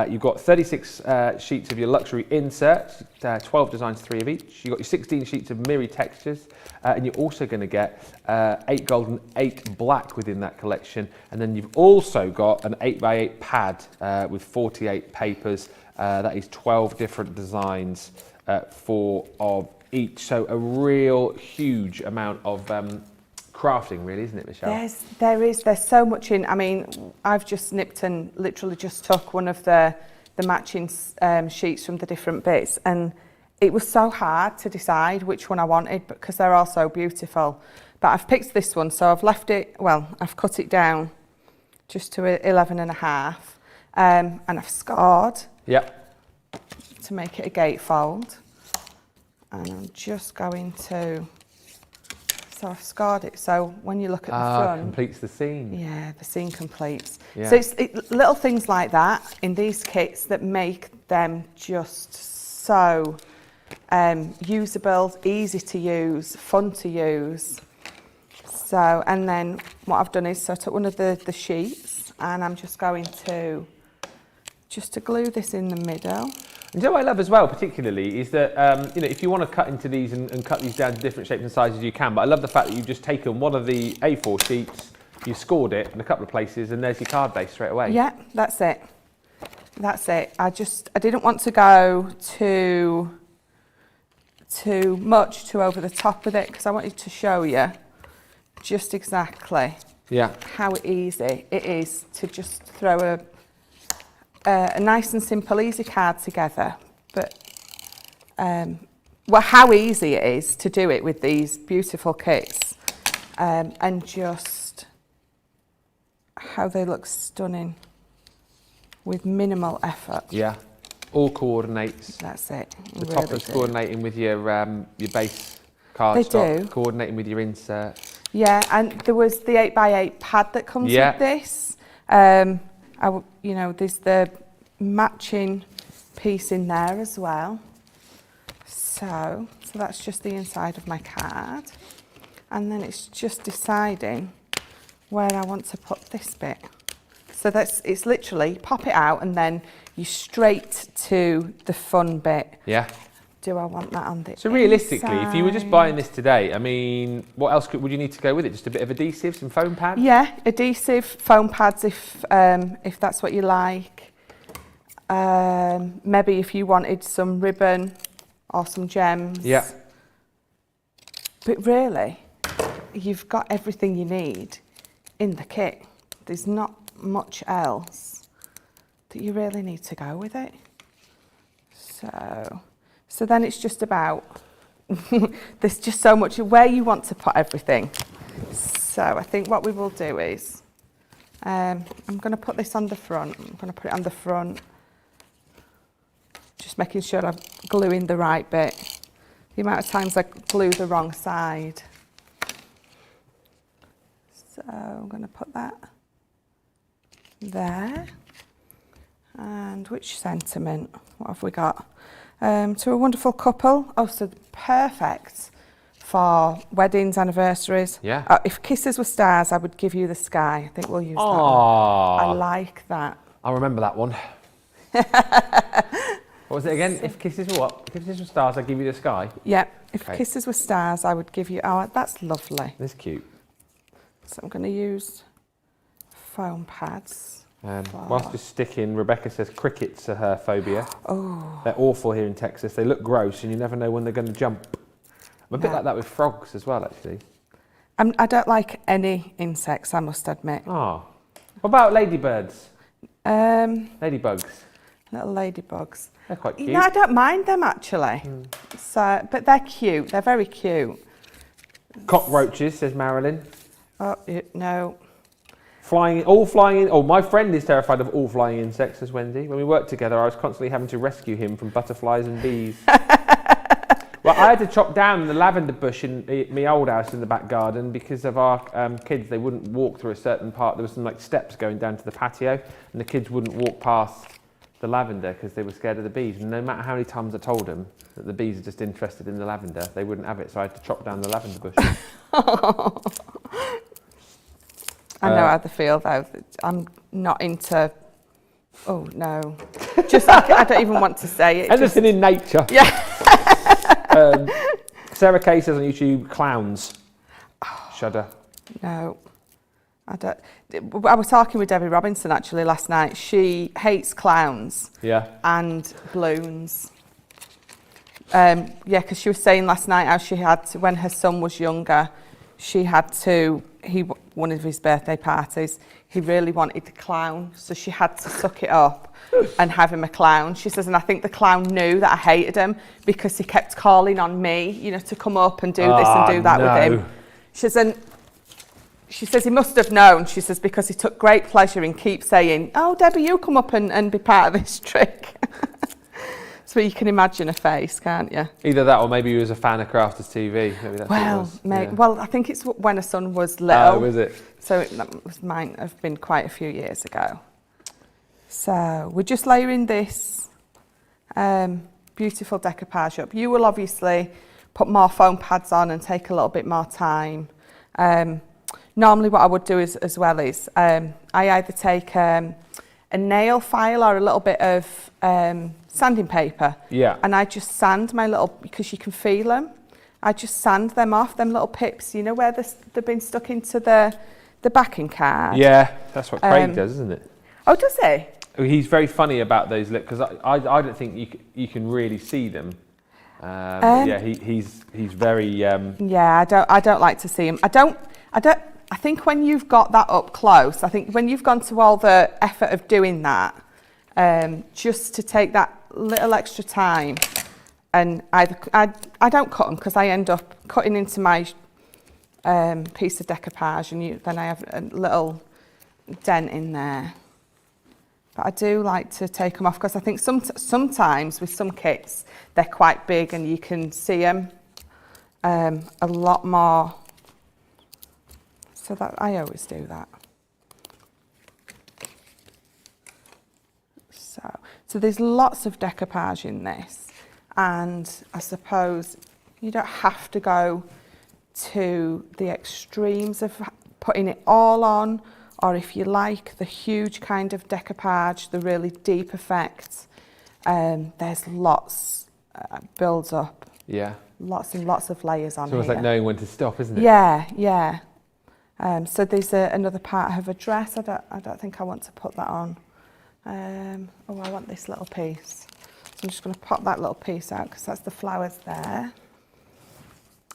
Speaker 1: You've got 36 sheets of your luxury inserts, 12 designs, 3 of each. You've got your 16 sheets of Miri textures, and you're also going to get 8 gold and 8 black within that collection. And then you've also got an 8x8 pad with 48 papers. That is 12 different designs, 4 of each. So a real huge amount of crafting, really, isn't it, Michelle?
Speaker 2: There's so much in. I mean, I've just nipped and literally just took one of the matching sheets from the different bits, and it was so hard to decide which one I wanted because they're all so beautiful. But I've picked this one, so I've left it, well, I've cut it down just to 11.5, and I've scored to make it a gatefold. And I'm just going to, so I've scored it, so when you look at the front,
Speaker 1: completes the scene.
Speaker 2: Yeah, the scene completes.
Speaker 1: Yeah.
Speaker 2: So it's little things like that in these kits that make them just so usable, easy to use, fun to use. So, and then what I've done is, so I took one of the sheets and I'm just going to glue this in the middle.
Speaker 1: And what I love as well, particularly, is that you know, if you want to cut into these and cut these down to different shapes and sizes, you can. But I love the fact that you've just taken one of the A4 sheets, you scored it in a couple of places, and there's your card base straight away.
Speaker 2: Yeah, that's it. That's it. I didn't want to go too much, too over the top with it, because I wanted to show you just exactly how easy it is to just throw a nice and simple, easy card together. But well, how easy it is to do it with these beautiful kits, and just how they look stunning with minimal effort.
Speaker 1: Yeah, all coordinates.
Speaker 2: That's it.
Speaker 1: The top is coordinating with your base cardstock, coordinating with your insert.
Speaker 2: Yeah, and there was the 8x8 pad that comes with this. You know, there's the matching piece in there as well. So that's just the inside of my card. And then it's just deciding where I want to put this bit. So it's literally pop it out and then you straight to the fun bit.
Speaker 1: Yeah.
Speaker 2: Do I want that on the
Speaker 1: So realistically,
Speaker 2: inside?
Speaker 1: if you were just buying this today, I mean, what else would you need to go with it? Just a bit of adhesive, some foam pads?
Speaker 2: Yeah, adhesive, foam pads if that's what you like. Maybe if you wanted some ribbon or some gems.
Speaker 1: Yeah.
Speaker 2: But really, you've got everything you need in the kit. There's not much else that you really need to go with it. So then it's just about, there's just so much where you want to put everything. So I think what we will do is, I'm going to put this on the front. I'm going to put it on the front, just making sure I'm gluing the right bit. The amount of times I glue the wrong side. So I'm going to put that there. And which sentiment? What have we got? To a wonderful couple. Oh, so perfect for weddings, anniversaries.
Speaker 1: Yeah.
Speaker 2: If kisses were stars, I would give you the sky. I think we'll use that one. I like that.
Speaker 1: I'll remember that one. What was it again? If kisses were what? If kisses were stars, I'd give you the sky.
Speaker 2: Yeah. If kisses were stars, I would give you. Oh, that's lovely.
Speaker 1: That's cute.
Speaker 2: So I'm going to use foam pads.
Speaker 1: Whilst you're sticking, Rebecca says crickets are her phobia. Oh. They're awful here in Texas. They look gross and you never know when they're going to jump. I'm a bit like that with frogs as well, actually.
Speaker 2: I don't like any insects, I must admit.
Speaker 1: Oh. What about ladybirds? Ladybugs?
Speaker 2: Little ladybugs.
Speaker 1: They're quite cute.
Speaker 2: No, I don't mind them actually. So, but they're cute. They're very cute.
Speaker 1: Cockroaches, says Marilyn.
Speaker 2: Oh, no.
Speaker 1: All flying in. Oh, my friend is terrified of all flying insects, says Wendy. When we worked together, I was constantly having to rescue him from butterflies and bees. Well, I had to chop down the lavender bush in my old house in the back garden because of our kids. They wouldn't walk through a certain part. There was some like steps going down to the patio, and the kids wouldn't walk past the lavender because they were scared of the bees. And no matter how many times I told them that the bees are just interested in the lavender, they wouldn't have it. So I had to chop down the lavender bush.
Speaker 2: I know how they feel though. I'm not into. Oh no, just I don't even want to say it.
Speaker 1: Anything in nature.
Speaker 2: Yeah.
Speaker 1: Sarah Kay says on YouTube, clowns. Shudder.
Speaker 2: No, I don't. I was talking with Debbie Robinson actually last night. She hates clowns.
Speaker 1: Yeah.
Speaker 2: And balloons. Yeah, because she was saying last night how she had to, when her son was younger, she had to. One of his birthday parties, he really wanted a clown, so she had to suck it up and have him a clown. She says, and I think the clown knew that I hated him because he kept calling on me, you know, to come up and do this and do that with him. She says, she says he must have known. She says because he took great pleasure in keep saying, "Oh, Debbie, you come up and be part of this trick." So you can imagine a face, can't you?
Speaker 1: Either that or maybe he was a fan of Crafters TV. Maybe that's what it was. Yeah.
Speaker 2: Well, I think it's when a son was little.
Speaker 1: Oh, was it?
Speaker 2: So that might have been quite a few years ago. So we're just layering this beautiful decoupage up. You will obviously put more foam pads on and take a little bit more time. Normally what I would do as well is I either take a nail file or a little bit of sanding paper.
Speaker 1: Yeah.
Speaker 2: And I just sand my little, because you can feel them, I just sand them off, them little pips, you know, where they've been stuck into the backing card.
Speaker 1: Yeah, that's what Craig does, isn't it?
Speaker 2: Oh, does he?
Speaker 1: He's very funny about those because I don't think you can really see them. Yeah, he's very.
Speaker 2: Yeah, I don't like to see him. I think when you've got that up close, I think when you've gone to all the effort of doing that, just to take that little extra time, and I don't cut them because I end up cutting into my piece of decoupage, and then I have a little dent in there. But I do like to take them off because I think sometimes with some kits they're quite big and you can see them a lot more. So that I always do that. So there's lots of decoupage in this, and I suppose you don't have to go to the extremes of putting it all on, or if you like the huge kind of decoupage, the really deep effect, there's lots, builds up.
Speaker 1: Yeah.
Speaker 2: Lots and lots of layers on
Speaker 1: It's almost
Speaker 2: here.
Speaker 1: like knowing when to stop, isn't it?
Speaker 2: Yeah, yeah. So there's another part of a dress. I don't think I want to put that on. Oh, I want this little piece. So I'm just going to pop that little piece out because that's the flowers there.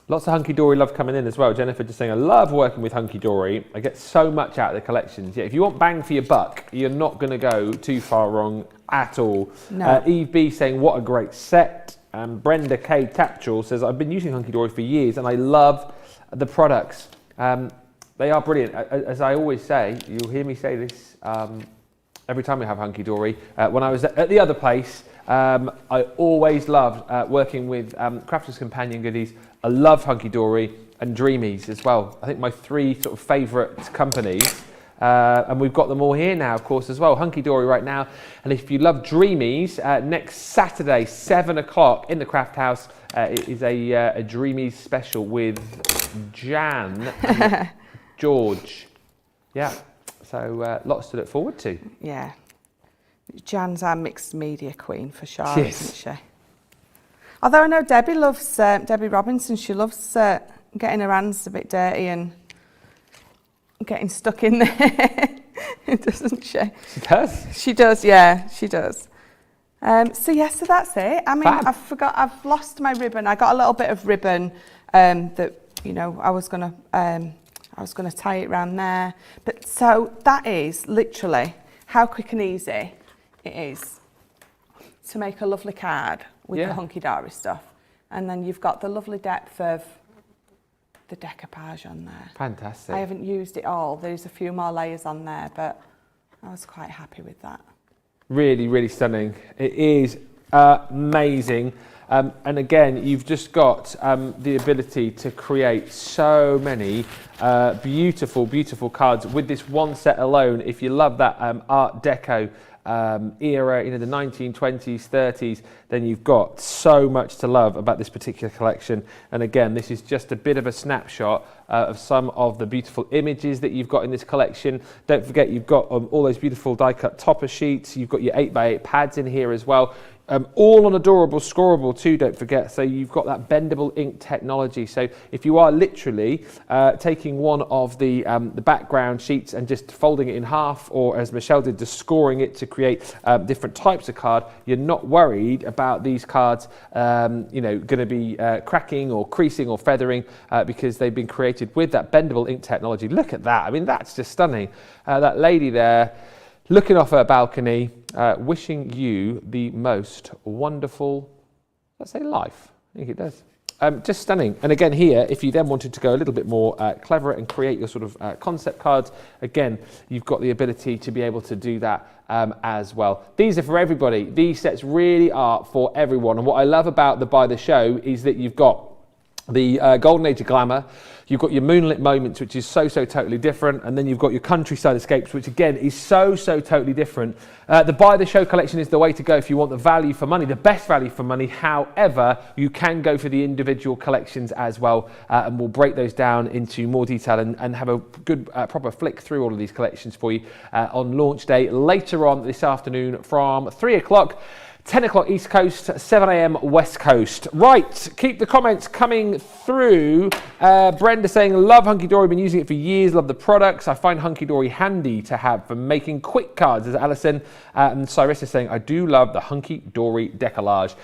Speaker 1: Lots of Hunky Dory love coming in as well. Jennifer just saying, I love working with Hunky Dory. I get so much out of the collections. Yeah, if you want bang for your buck, you're not going to go too far wrong at all.
Speaker 2: No.
Speaker 1: Eve B saying, what a great set. Brenda K. Tapchell says, I've been using Hunky Dory for years and I love the products. They are brilliant. As I always say, you'll hear me say this every time we have Hunky Dory. When I was at the other place, I always loved working with Crafters Companion Goodies. I love Hunky Dory and Dreamies as well. I think my three sort of favourite companies. And we've got them all here now, of course, as well. Hunky Dory right now. And if you love Dreamies, next Saturday, 7 o'clock in the Craft House, it is a Dreamies special with Jan and George. Yeah, so lots to look forward to.
Speaker 2: Yeah. Jan's our mixed media queen for sure,
Speaker 1: Yes.
Speaker 2: isn't she? Although I know Debbie loves, Debbie Robinson, she loves getting her hands a bit dirty and getting stuck in there, doesn't she?
Speaker 1: She does.
Speaker 2: She does, yeah, she does. So that's it. I mean,
Speaker 1: Fab.
Speaker 2: I've lost my ribbon. I got a little bit of ribbon that, you know, I was gonna tie it around there. But so that is literally how quick and easy it is to make a lovely card with the Hunky Dory stuff. And then you've got the lovely depth of the decoupage on there.
Speaker 1: Fantastic.
Speaker 2: I haven't used it all. There's a few more layers on there, but I was quite happy with that.
Speaker 1: Really, really stunning. It is amazing. And again, you've just got the ability to create so many beautiful, beautiful cards with this one set alone. If you love that Art Deco era, the 1920s, 30s, then you've got so much to love about this particular collection. And again, this is just a bit of a snapshot of some of the beautiful images that you've got in this collection. Don't forget, you've got all those beautiful die-cut topper sheets. You've got your 8x8 pads in here as well. All on Adorable Scoreable too, don't forget. So you've got that bendable ink technology. So if you are literally taking one of the background sheets and just folding it in half, or as Michelle did, just scoring it to create different types of card, you're not worried about these cards going to be cracking or creasing or feathering because they've been created with that bendable ink technology. Look at that. I mean, that's just stunning. That lady there looking off her balcony, wishing you the most wonderful, let's say, life. I think it does. Just stunning. And again here, if you then wanted to go a little bit more clever and create your sort of concept cards, again, you've got the ability to be able to do that as well. These are for everybody. These sets really are for everyone. And what I love about the By the Show is that you've got the Golden Age of Glamour, you've got your Moonlit Moments, which is so totally different, and then you've got your Countryside Escapes, which again is so totally different. The By the Show collection is the way to go if you want the value for money, the best value for money. However, you can go for the individual collections as well, and we'll break those down into more detail and have a good proper flick through all of these collections for you on launch day later on this afternoon from 3 o'clock. 10 o'clock East Coast, 7 a.m. West Coast. Right, keep the comments coming through. Brenda saying, love Hunky Dory, been using it for years, love the products. I find Hunky Dory handy to have for making quick cards, as Alison. And Cyrus is saying, I do love the Hunky Dory decollage.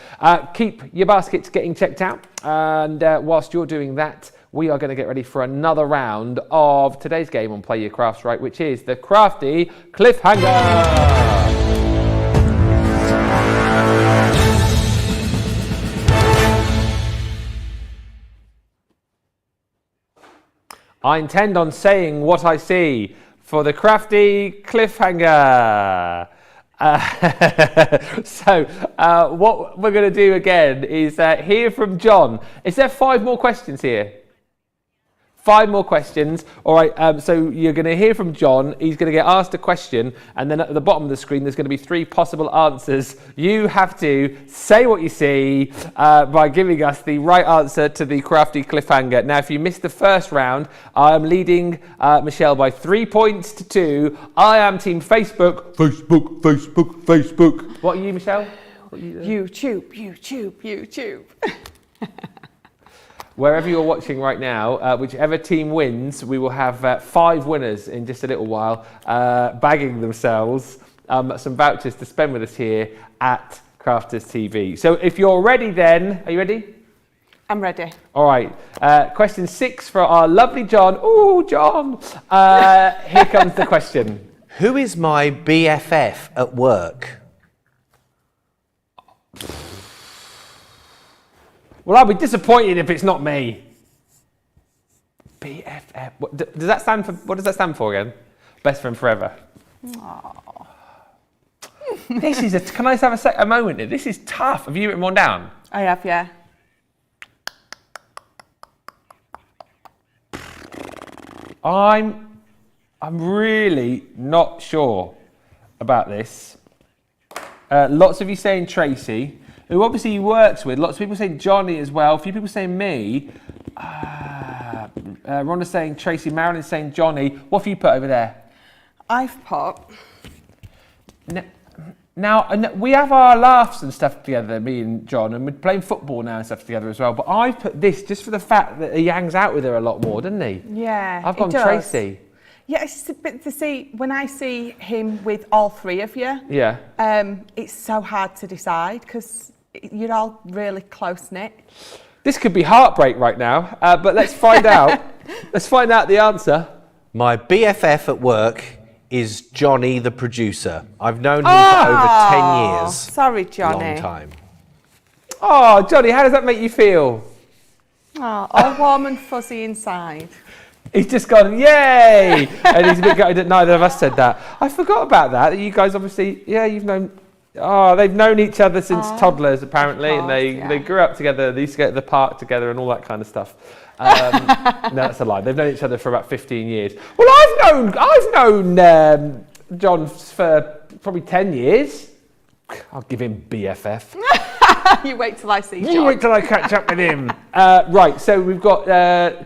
Speaker 1: Keep your baskets getting checked out. And whilst you're doing that, we are going to get ready for another round of today's game on Play Your Crafts Right, which is the Crafty Cliffhanger. I intend on saying what I see for the Crafty Cliffhanger. What we're going to do again is hear from John. Is there 5 more questions here? 5 more questions. All right, so you're going to hear from John. He's going to get asked a question, and then at the bottom of the screen, there's going to be 3 possible answers. You have to say what you see by giving us the right answer to the Crafty Cliffhanger. Now, if you missed the first round, I am leading Michelle by 3 points to 2. I am Team Facebook. Facebook. What are you, Michelle? What are you
Speaker 2: YouTube.
Speaker 1: Wherever you're watching right now, whichever team wins, we will have 5 winners in just a little while, bagging themselves some vouchers to spend with us here at Crafters TV. So if you're ready then, are you ready?
Speaker 2: I'm ready.
Speaker 1: All right. Question 6 for our lovely John. Ooh, John. Here comes the question.
Speaker 3: Who is my BFF at work?
Speaker 1: Well, I'll be disappointed if it's not me. BFF. What does that stand for again? Best friend forever. Aww. This is can I just have a moment here? This is tough. Have you written one down?
Speaker 2: I have, yeah.
Speaker 1: I'm really not sure about this. Lots of you saying Tracy, who obviously he works with. Lots of people saying Johnny as well. A few people saying me. Rhonda's saying Tracy. Marilyn's saying Johnny. What have you put over there?
Speaker 2: I've put...
Speaker 1: Now, we have our laughs and stuff together, me and John, and we're playing football now and stuff together as well. But I've put this just for the fact that he hangs out with her a lot more, doesn't he?
Speaker 2: Yeah,
Speaker 1: I've gone Tracy.
Speaker 2: Yeah, it's a bit to see, when I see him with all 3 of you,
Speaker 1: yeah,
Speaker 2: it's so hard to decide because you're all really close-knit.
Speaker 1: This could be heartbreak right now, but let's find out. Let's find out the answer.
Speaker 3: My BFF at work is Johnny, the producer. I've known him for over 10 years.
Speaker 2: Sorry, Johnny.
Speaker 3: Long time.
Speaker 1: Oh, Johnny, how does that make you feel?
Speaker 2: Oh, all warm and fuzzy inside.
Speaker 1: He's just gone, yay! And he's a bit gutted that neither of us said that. I forgot about that. You guys obviously, yeah, you've known Oh, they've known each other since toddlers, apparently,
Speaker 2: of
Speaker 1: and
Speaker 2: course,
Speaker 1: they grew up together. They used to go to the park together and all that kind of stuff. No, that's a lie. They've known each other for about 15 years. Well, I've known John for probably 10 years. I'll give him BFF.
Speaker 2: You wait till I see John.
Speaker 1: You wait till I catch up with him. Right, so we've got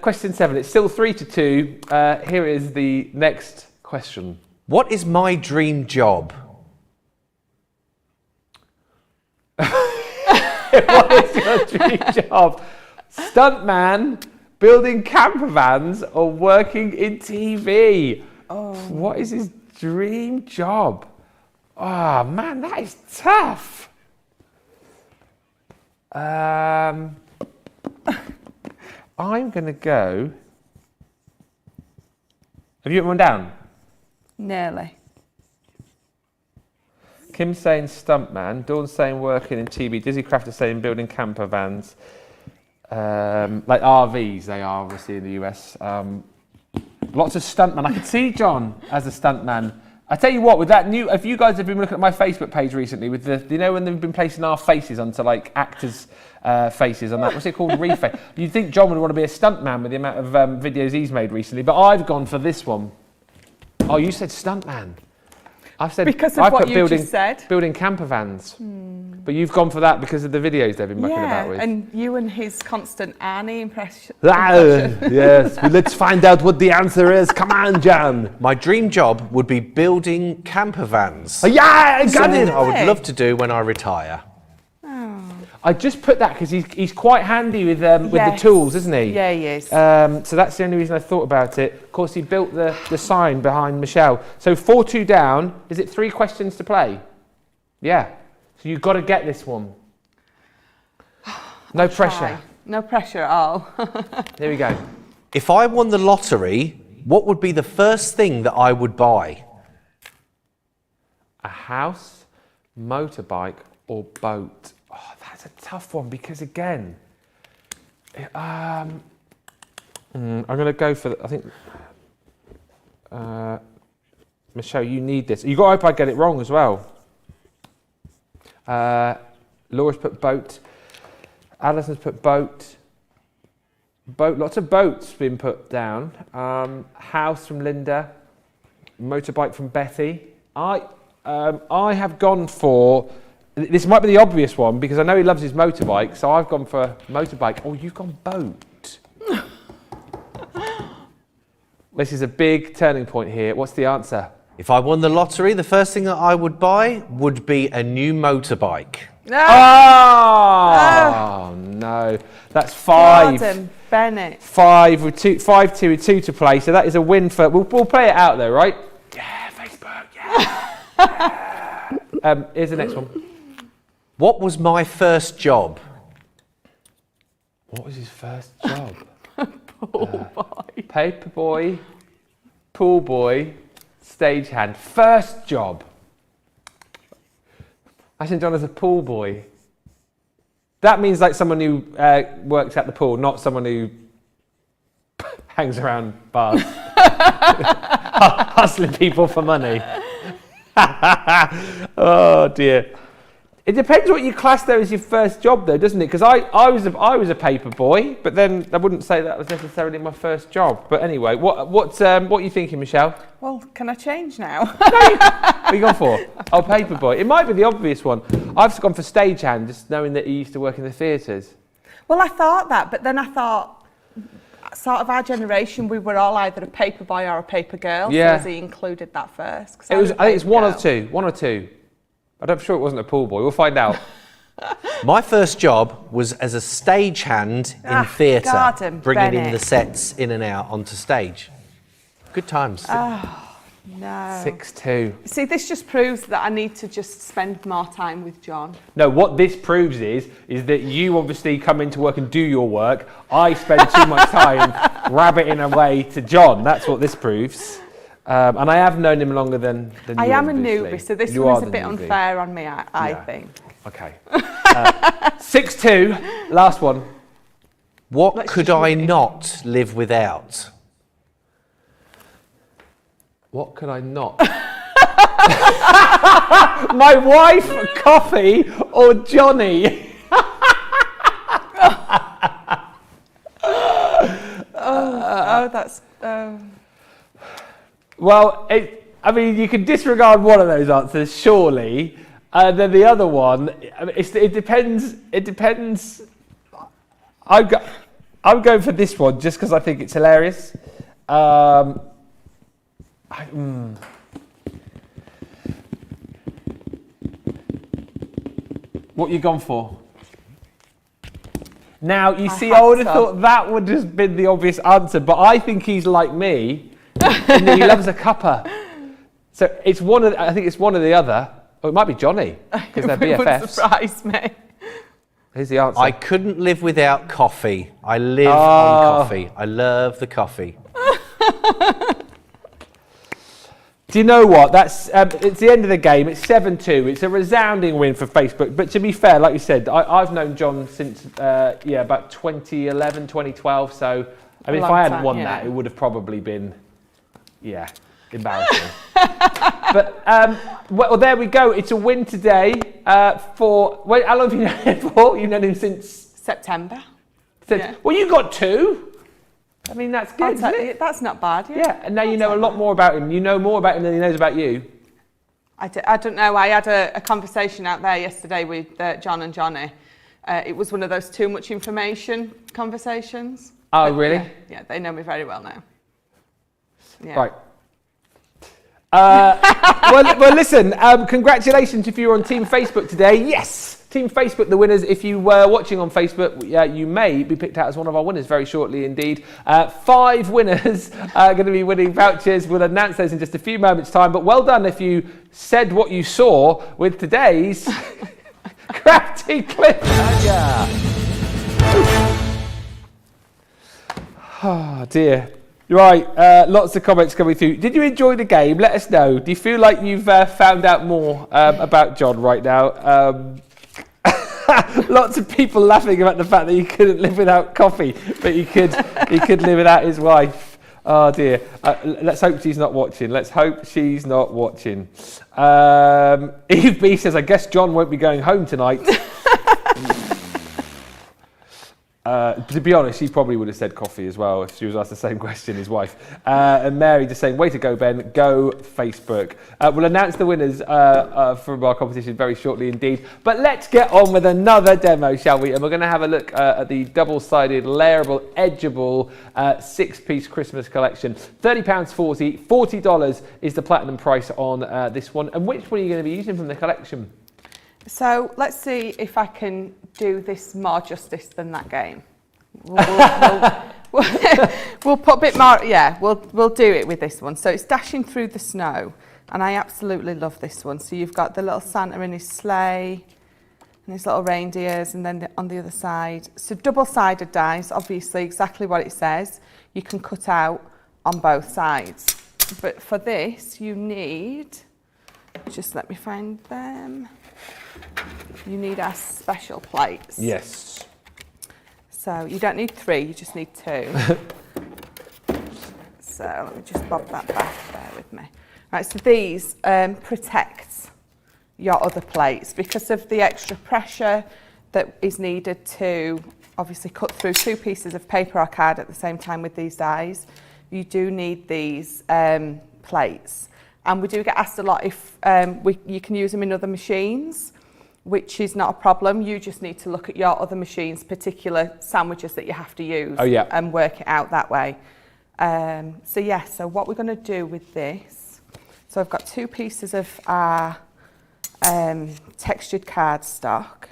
Speaker 1: question 7. It's still 3-2. Here is the next question.
Speaker 3: What is my dream job?
Speaker 1: What is your dream job? Stuntman, building camper vans, or working in TV? What is his dream job? Oh man, that is tough. I'm going to go. Have you written one down?
Speaker 2: Nearly.
Speaker 1: Kim's saying stuntman, Dawn's saying working in TV, Dizzy Craft is saying building camper vans, like RVs they are obviously in the US. Lots of stuntmen. I could see John as a stuntman. I tell you what, with that new, if you guys have been looking at my Facebook page recently, with the, you know when they've been placing our faces onto like actors' faces on that, what's it called, reface? You'd think John would want to be a stuntman with the amount of videos he's made recently, but I've gone for this one. Oh, you said stuntman. I've said
Speaker 2: Because of what you just said.
Speaker 1: Building camper vans. But you've gone for that because of the videos they've been mucking about with.
Speaker 2: And you and his constant Annie impression.
Speaker 1: Yes, well, let's find out what the answer is. Come on, John.
Speaker 3: My dream job would be building camper vans.
Speaker 1: Oh, yeah, I got
Speaker 3: Something
Speaker 1: it.
Speaker 3: I would love to do when I retire.
Speaker 1: I just put that because he's quite handy with the tools, isn't he?
Speaker 2: Yeah, he is.
Speaker 1: So that's the only reason I thought about it. Of course, he built the sign behind Michelle. So 4-2 down. Is it 3 questions to play? Yeah. So you've got to get this one. No pressure.
Speaker 2: Try. No pressure at all.
Speaker 1: There we go.
Speaker 3: If I won the lottery, what would be the first thing that I would buy?
Speaker 1: A house, motorbike, or boat? Oh, that's a tough one because again, I'm going to go for. I think Michelle, you need this. You got to hope I get it wrong as well. Laura's put boat. Alison's put boat. Boat. Lots of boats been put down. House from Linda. Motorbike from Betty. I have gone for. This might be the obvious one because I know he loves his motorbike, so I've gone for motorbike. Oh, you've gone boat. This is a big turning point here. What's the answer?
Speaker 3: If I won the lottery, the first thing that I would buy would be a new motorbike.
Speaker 1: Oh, no. That's 5.
Speaker 2: Gordon Bennett.
Speaker 1: 5 with 2, 5-2 with 2 to play. So that is a win for. We'll play it out though, right? Yeah, Facebook. Yeah. Here's the next one.
Speaker 3: What was my first job?
Speaker 1: What was his first job? Pool boy. Paper boy, pool boy, stagehand. First job. I think John as a pool boy. That means like someone who works at the pool, not someone who hangs around bars, hustling people for money. Oh dear. It depends what you class though as your first job though, doesn't it? Because I was a paper boy, but then I wouldn't say that was necessarily my first job. But anyway, what are you thinking, Michelle?
Speaker 2: Well, can I change now?
Speaker 1: What are you gone for? Oh, paper boy. It might be the obvious one. I've gone for stagehand, just knowing that he used to work in the theatres.
Speaker 2: Well, I thought that, but then I thought, sort of our generation, we were all either a paper boy or a paper girl.
Speaker 1: Yeah.
Speaker 2: So he included that first.
Speaker 1: I think it's one or two. I'm sure it wasn't a pool boy. We'll find out.
Speaker 3: My first job was as a stagehand in theatre, bringing in the sets in and out onto stage. Good times.
Speaker 2: No.
Speaker 1: 6-2.
Speaker 2: See, this just proves that I need to just spend more time with John.
Speaker 1: No, what this proves is that you obviously come into work and do your work. I spend too much time rabbiting away to John. That's what this proves. And I have known him longer than you.
Speaker 2: I am
Speaker 1: obviously.
Speaker 2: a newbie, so this
Speaker 1: You
Speaker 2: one
Speaker 1: are
Speaker 2: is a
Speaker 1: the
Speaker 2: bit
Speaker 1: newbie.
Speaker 2: unfair on me, I think.
Speaker 1: Okay. 6-2. Last one.
Speaker 3: What
Speaker 2: Let's
Speaker 3: could
Speaker 2: just
Speaker 3: I
Speaker 2: read it.
Speaker 3: not live without?
Speaker 1: What could I not? My wife, coffee, or Johnny?
Speaker 2: That's.
Speaker 1: Well, I mean, you can disregard one of those answers, surely. Then the other one, I mean, it depends. It depends. I'm going for this one just because I think it's hilarious. What you gone for? Now, you see, I would have thought that would have been the obvious answer, but I think he's like me, and he loves a cuppa. So it's I think it's one or the other. Oh, it might be Johnny, because they're BFFs.
Speaker 2: It would surprise me.
Speaker 1: Here's the answer.
Speaker 3: I couldn't live without coffee. I live on coffee. I love the coffee.
Speaker 1: Do you know what? That's it's the end of the game. It's 7-2. It's a resounding win for Facebook. But to be fair, like you said, I've known John since about 2011, 2012. So I mean, if I hadn't won that, it would have probably been embarrassing. But well, there we go. It's a win today for. Wait, how long have you known him for? You've known him since
Speaker 2: September.
Speaker 1: Well, you got 2. I mean, that's good, isn't it?
Speaker 2: That's not bad,
Speaker 1: Yeah, and now you know a lot more about him. You know more about him than he knows about you.
Speaker 2: I don't know. I had a conversation out there yesterday with John and Johnny. It was one of those too much information conversations.
Speaker 1: Oh, really?
Speaker 2: Yeah, they know me very well now. Yeah.
Speaker 1: Right. Well, listen, congratulations if you were on Team Facebook today. Yes! Team Facebook, the winners. If you were watching on Facebook, you may be picked out as one of our winners very shortly indeed. 5 winners are going to be winning vouchers. We'll announce those in just a few moments' time. But well done if you said what you saw with today's crafty clip. Oh, dear. Right, lots of comments coming through. Did you enjoy the game? Let us know. Do you feel like you've found out more about John right now? Lots of people laughing about the fact that he couldn't live without coffee, but he could live without his wife. Oh dear. Let's hope she's not watching. Eve B says, I guess John won't be going home tonight. To be honest, she probably would have said coffee as well if she was asked the same question, his wife. And Mary just saying, way to go, Ben. Go Facebook. We'll announce the winners from our competition very shortly indeed. But let's get on with another demo, shall we? And we're going to have a look at the double-sided, layerable, edgeable 6-piece Christmas collection. £30.40. $40 is the platinum price on this one. And which one are you going to be using from the collection?
Speaker 2: So let's see if I can do this more justice than that game. We'll put a bit more, we'll do it with this one. So it's Dashing Through the Snow, and I absolutely love this one. So you've got the little Santa in his sleigh, and his little reindeers, and then on the other side. So double-sided dice, obviously exactly what it says. You can cut out on both sides. But for this, you need, just let me find them. You need our special plates.
Speaker 1: Yes.
Speaker 2: So you don't need 3, you just need 2. So let me just bob that back there with me. Right, so these protect your other plates because of the extra pressure that is needed to obviously cut through 2 pieces of paper or card at the same time with these dies. You do need these plates. And we do get asked a lot if you can use them in other machines, which is not a problem. You just need to look at your other machines, particular sandwiches that you have to use, and work it out that way. So what we're going to do with this, so I've got 2 pieces of our textured cardstock.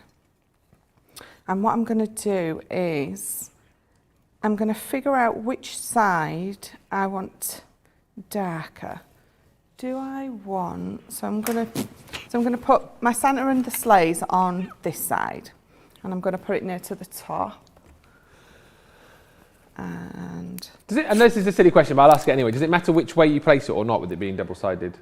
Speaker 2: And what I'm going to do is, I'm going to figure out which side I want darker. So I'm going to put my Santa and the sleighs on this side, and I'm going to put it near to the top. And
Speaker 1: this is a silly question, but I'll ask it anyway. Does it matter which way you place it or not with it being double-sided?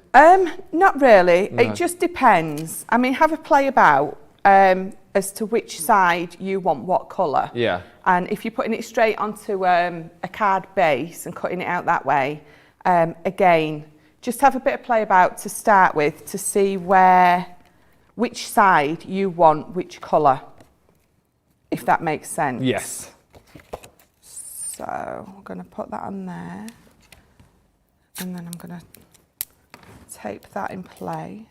Speaker 2: Not really.
Speaker 1: No.
Speaker 2: It just depends. I mean, have a play about as to which side you want what colour.
Speaker 1: Yeah.
Speaker 2: And if you're putting it straight onto a card base and cutting it out that way, again, just have a bit of play about to start with to see which side you want which colour, if that makes sense.
Speaker 1: Yes.
Speaker 2: So I'm going to put that on there, and then I'm going to tape that in place.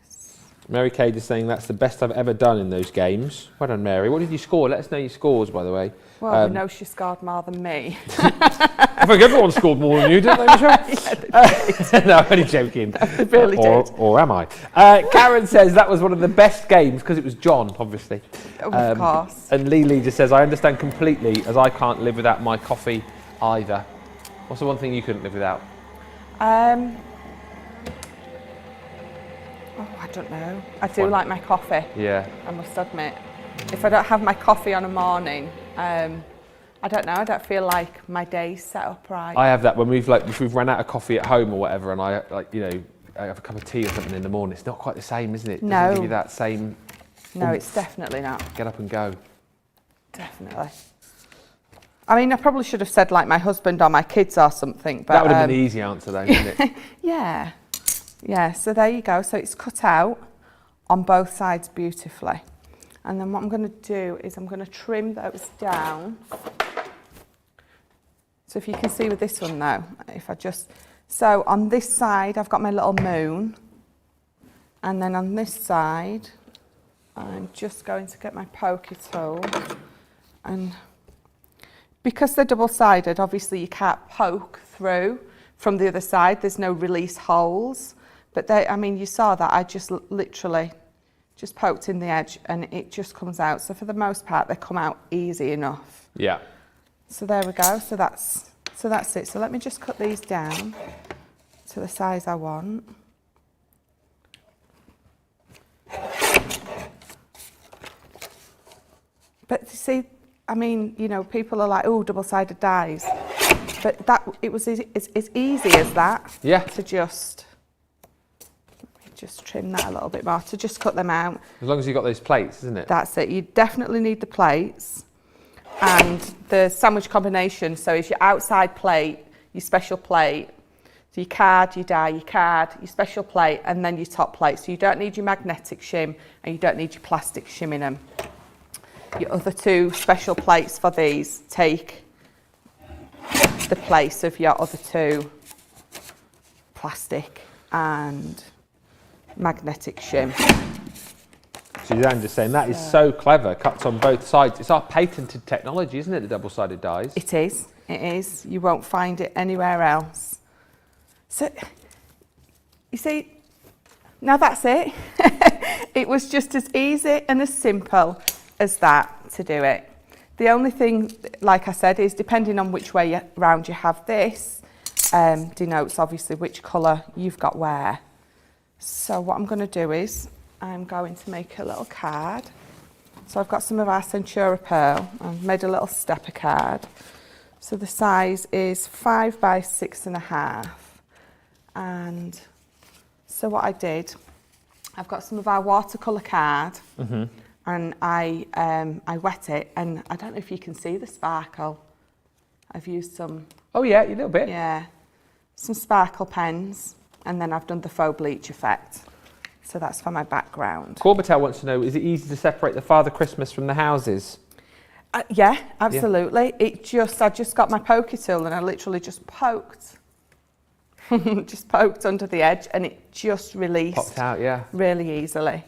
Speaker 1: Mary Kay is saying that's the best I've ever done in those games. Well done, Mary. What did you score? Let us know your scores, by the way.
Speaker 2: Well, we know she scored more than me.
Speaker 1: I think everyone scored more than you, didn't they, Michelle? No, I'm only joking.
Speaker 2: They really did.
Speaker 1: Or am I? Karen says that was one of the best games because it was John, obviously.
Speaker 2: Of course.
Speaker 1: And Lee just says, I understand completely as I can't live without my coffee either. What's the one thing you couldn't live without?
Speaker 2: I don't know. I do like my coffee.
Speaker 1: Yeah.
Speaker 2: I must admit. If I don't have my coffee on a morning, I don't know, I don't feel like my day's set up right.
Speaker 1: I have that when if we've run out of coffee at home or whatever, and I have a cup of tea or something in the morning. It's not quite the same, isn't it? It doesn't give you that same.
Speaker 2: No, it's definitely not.
Speaker 1: Get up and go.
Speaker 2: Definitely. I mean, I probably should have said like my husband or my kids or something, but
Speaker 1: that would have been the easy answer, though, wouldn't it?
Speaker 2: Yeah. Yeah. So there you go. So it's cut out on both sides beautifully. And then what I'm going to do is I'm going to trim those down. So if you can see with this one though, so on this side I've got my little moon, and then on this side I'm just going to get my pokey tool, and because they're double-sided, obviously you can't poke through from the other side, there's no release holes, but you saw that I just literally just poked in the edge and it just comes out. So for the most part, they come out easy enough.
Speaker 1: Yeah.
Speaker 2: So there we go. So that's it. So let me just cut these down to the size I want. But you see, people are like, oh, double-sided dies. But it was as easy as that.
Speaker 1: Yeah.
Speaker 2: To just trim that a little bit more, to just cut them out.
Speaker 1: As long as you've got those plates, isn't it?
Speaker 2: That's it. You definitely need the plates and the sandwich combination. So it's your outside plate, your special plate, so your card, your die, your card, your special plate, and then your top plate. So you don't need your magnetic shim and you don't need your plastic shim in them. Your other two special plates for these take the place of your other two plastic and magnetic shim.
Speaker 1: Suzanne just saying that is so clever, cuts on both sides. It's our patented technology, isn't it, the double-sided dies?
Speaker 2: It is. You won't find it anywhere else. So, you see, now that's it. It was just as easy and as simple as that to do it. The only thing, like I said, is depending on which way round you have this, denotes obviously which colour you've got where. So what I'm going to do is I'm going to make a little card. So I've got some of our Centura Pearl. I've made a little stepper card. So the size is 5 by 6.5. And so what I did, I've got some of our watercolour card, and I wet it, and I don't know if you can see the sparkle. I've used some.
Speaker 1: Oh yeah, a little bit.
Speaker 2: Yeah, some sparkle pens. And then I've done the faux bleach effect. So that's for my background.
Speaker 1: Corbatel wants to know, is it easy to separate the Father Christmas from the houses?
Speaker 2: Yeah, absolutely. Yeah. I just got my pokey tool and I literally just poked. Just poked under the edge and it just released.
Speaker 1: Popped out, yeah.
Speaker 2: Really easily.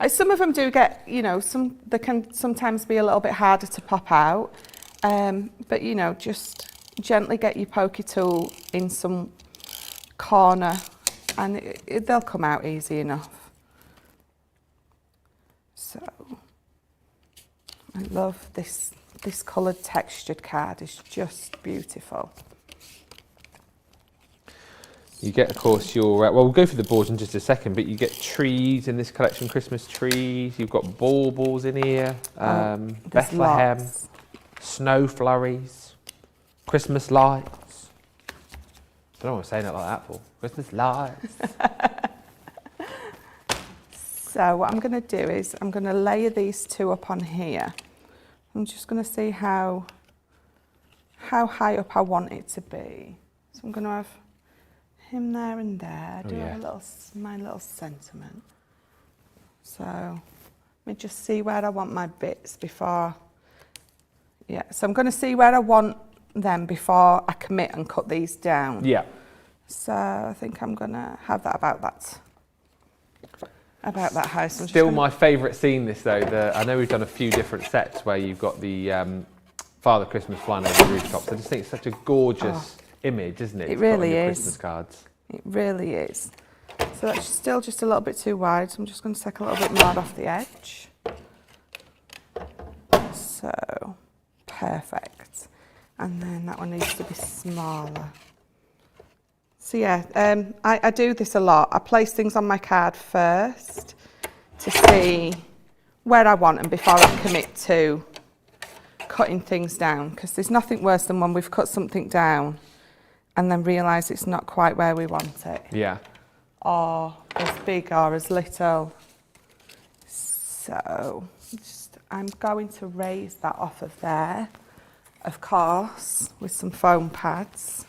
Speaker 2: Some of them do get, they can sometimes be a little bit harder to pop out. But, just gently get your pokey tool in some corner and they'll come out easy enough. So I love this coloured textured card. It's just beautiful.
Speaker 1: You get, of course, your well, we'll go through the boards in just a second, but you get trees in this collection, Christmas trees. You've got baubles in here, Bethlehem,
Speaker 2: lots.
Speaker 1: Snow flurries, Christmas lights. I don't know what I'm saying it like that for. Christmas lights.
Speaker 2: So what I'm going to do is I'm going to layer these two up on here. I'm just going to see how high up I want it to be. So I'm going to have him there and there. I do
Speaker 1: yeah.
Speaker 2: have my little sentiment. So let me just see where I want my bits before. Yeah, so I'm going to see where I want them before I commit and cut these down.
Speaker 1: Yeah.
Speaker 2: So I think I'm going to have that about that house. I'm just
Speaker 1: Still
Speaker 2: gonna-
Speaker 1: my favourite scene, this though. I know we've done a few different sets where you've got the Father Christmas flying over the rooftops. I just think it's such a gorgeous image, isn't it?
Speaker 2: It
Speaker 1: to put on
Speaker 2: really
Speaker 1: your
Speaker 2: is.
Speaker 1: Christmas cards.
Speaker 2: It really is. So that's still just a little bit too wide, so I'm just going to take a little bit more off the edge. So, perfect. And then that one needs to be smaller. So yeah, I do this a lot. I place things on my card first to see where I want them before I commit to cutting things down, because there's nothing worse than when we've cut something down and then realise it's not quite where we want it.
Speaker 1: Yeah.
Speaker 2: Or as big or as little. So I'm going to raise that off of there, of course, with some foam pads.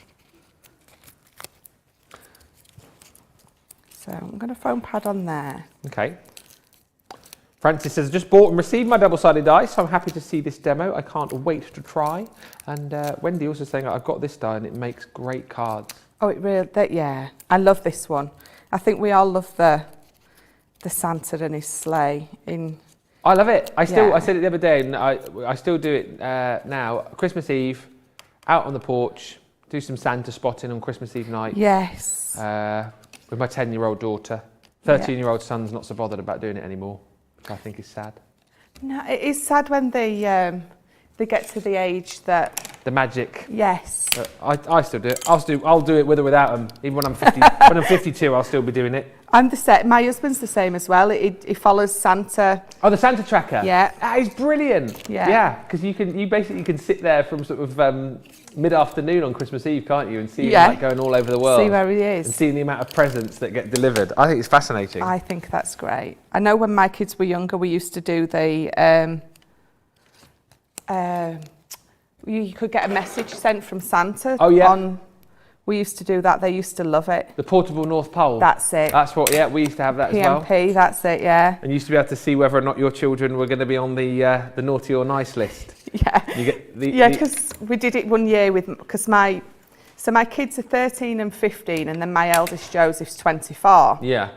Speaker 2: So I'm going to foam pad on there.
Speaker 1: Okay. Francis says, just bought and received my double-sided dice. I'm happy to see this demo. I can't wait to try. And Wendy also saying, I've got this die and it makes great cards.
Speaker 2: Oh, it really, yeah, I love this one. I think we all love the Santa and his sleigh.
Speaker 1: I love it. I
Speaker 2: Yeah.
Speaker 1: said it the other day, and I still do it now. Christmas Eve, out on the porch, do some Santa spotting on Christmas Eve night.
Speaker 2: Yes.
Speaker 1: With my 10-year-old daughter. 13-year-old son's not so bothered about doing it anymore, which I think is sad.
Speaker 2: No, it is sad when they get to the age that.
Speaker 1: The magic.
Speaker 2: Yes.
Speaker 1: I still do it. I'll do it with or without them. Even when I'm 50, when I'm 52, I'll still be doing it.
Speaker 2: I'm the same. My husband's the same as well. He follows Santa.
Speaker 1: Oh, the Santa tracker.
Speaker 2: Yeah.
Speaker 1: That is brilliant.
Speaker 2: Yeah.
Speaker 1: Yeah, because you basically can sit there from sort of mid-afternoon on Christmas Eve, can't you, and see him
Speaker 2: Yeah.
Speaker 1: like going all over the world.
Speaker 2: See where he is.
Speaker 1: And seeing the amount of presents that get delivered. I think it's fascinating.
Speaker 2: I think that's great. I know when my kids were younger, we used to do the. You could get a message sent from Santa.
Speaker 1: Oh, yeah.
Speaker 2: We used to do that. They used to love it.
Speaker 1: The portable North Pole.
Speaker 2: That's it.
Speaker 1: That's what. Yeah, we used to have that as well.
Speaker 2: PMP. That's it. Yeah.
Speaker 1: And you used to be able to see whether or not your children were going to be on the naughty or nice list.
Speaker 2: Yeah.
Speaker 1: You get
Speaker 2: Yeah, because we did it one year because my kids are 13 and 15, and then my eldest Joseph's 24.
Speaker 1: Yeah.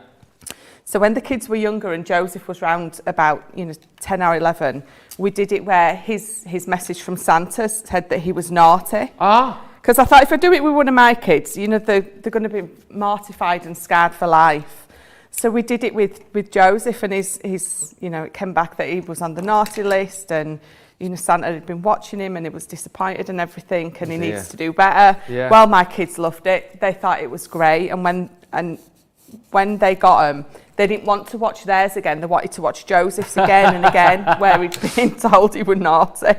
Speaker 2: So when the kids were younger and Joseph was round about 10 or 11, we did it where his message from Santa said that he was naughty.
Speaker 1: Ah.
Speaker 2: Because I thought if I do it with one of my kids, they're going to be mortified and scarred for life. So we did it with Joseph, and his it came back that he was on the naughty list, and Santa had been watching him and he was disappointed and everything, and he needs to do better.
Speaker 1: Yeah.
Speaker 2: Well, my kids loved it. They thought it was great, and when they got him, they didn't want to watch theirs again. They wanted to watch Joseph's again and again, where he'd been told he was naughty.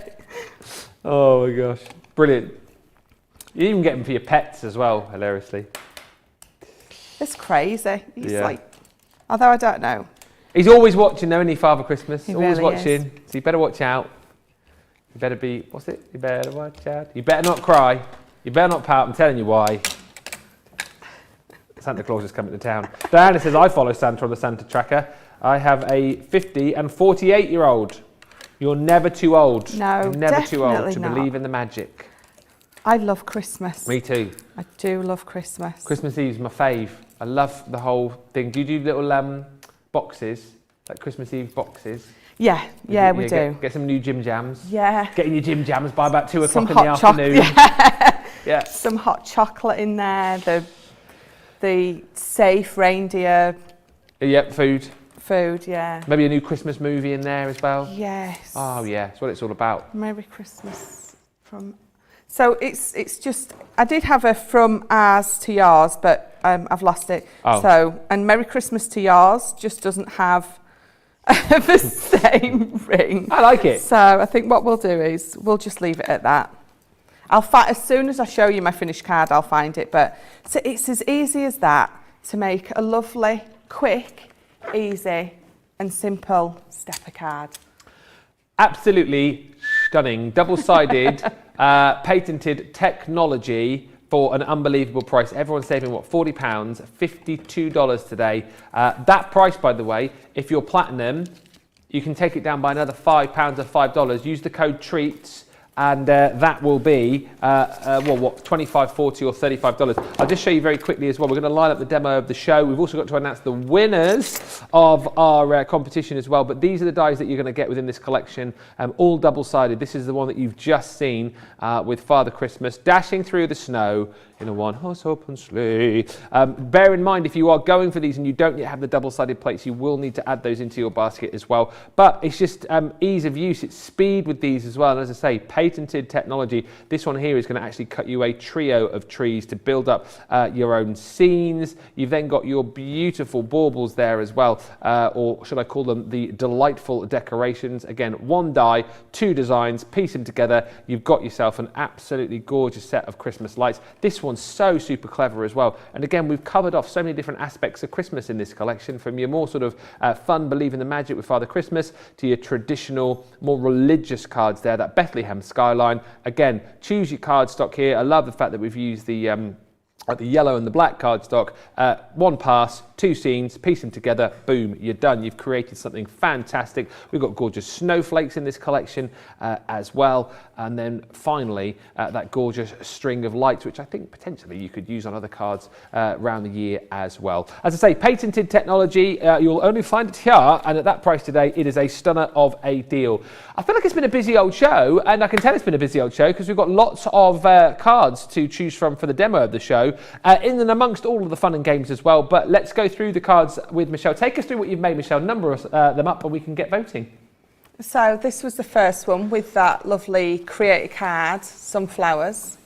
Speaker 1: Oh my gosh, brilliant. You even get them for your pets as well, hilariously.
Speaker 2: It's crazy. He's
Speaker 1: Yeah.
Speaker 2: although I don't know.
Speaker 1: He's always watching though, isn't he, Father Christmas?
Speaker 2: He
Speaker 1: Always
Speaker 2: really
Speaker 1: watching.
Speaker 2: is.
Speaker 1: So you better watch out. You better be, what's it? You better watch out. You better not cry. You better not pout. I'm telling you why. Santa Claus is coming to town. Diana says, I follow Santa on the Santa tracker. I have a 50 and 48-year-old. You're never too old.
Speaker 2: No,
Speaker 1: You're never too old
Speaker 2: definitely
Speaker 1: to
Speaker 2: not.
Speaker 1: believe in the magic.
Speaker 2: I love Christmas.
Speaker 1: Me too.
Speaker 2: I do love Christmas.
Speaker 1: Christmas Eve's my fave. I love the whole thing. Do you do little boxes, like Christmas Eve boxes?
Speaker 2: Yeah, we do.
Speaker 1: Get some new Jim Jams.
Speaker 2: Yeah.
Speaker 1: Get in your Jim Jams by about 2
Speaker 2: Some
Speaker 1: o'clock in the
Speaker 2: hot
Speaker 1: afternoon. Yeah.
Speaker 2: Some hot chocolate in there. The safe reindeer
Speaker 1: Yep, food.
Speaker 2: food. Yeah.
Speaker 1: Maybe a new Christmas movie in there as well.
Speaker 2: Yes.
Speaker 1: Oh yeah, that's what it's all about.
Speaker 2: Merry Christmas from. So it's just I did have a from ours to yours, but I've lost it.
Speaker 1: Oh.
Speaker 2: So and Merry Christmas to yours just doesn't have the same ring.
Speaker 1: I like it.
Speaker 2: So I think what we'll do is we'll just leave it at that. As soon as I show you my finished card, I'll find it. But so it's as easy as that to make a lovely, quick, easy, and simple stepper card.
Speaker 1: Absolutely stunning, double-sided, patented technology, for an unbelievable price. Everyone's saving, what, £40, $52 today. That price, by the way, if you're platinum, you can take it down by another £5 or $5. Use the code TREATS, and that will be, $25, $40 or $35. I'll just show you very quickly as well. We're going to line up the demo of the show. We've also got to announce the winners of our competition as well. But these are the dies that you're going to get within this collection, all double-sided. This is the one that you've just seen with Father Christmas dashing through the snow in a one-horse open sleigh. Bear in mind, if you are going for these and you don't yet have the double-sided plates, you will need to add those into your basket as well. But it's just ease of use. It's speed with these as well. And as I say, patented technology. This one here is going to actually cut you a trio of trees to build up your own scenes. You've then got your beautiful baubles there as well, or should I call them the delightful decorations. Again, one die, two designs, piece them together. You've got yourself an absolutely gorgeous set of Christmas lights. This one's so super clever as well. And again, we've covered off so many different aspects of Christmas in this collection, from your more sort of fun, believe in the magic with Father Christmas, to your traditional, more religious cards there, that Bethlehem skyline. Again, choose your card stock here. I love the fact that we've used the yellow and the black cardstock. One pass, two scenes, piece them together, boom, you're done. You've created something fantastic. We've got gorgeous snowflakes in this collection as well. And then finally, that gorgeous string of lights, which I think potentially you could use on other cards around the year as well. As I say, patented technology. You'll only find it here, and at that price today, it is a stunner of a deal. I feel like it's been a busy old show, and I can tell it's been a busy old show because we've got lots of cards to choose from for the demo of the show, in and amongst all of the fun and games as well. But let's go through the cards with Michelle. Take us through what you've made, Michelle. Number them up and we can get voting.
Speaker 2: So this was the first one with that lovely creator card, some flowers,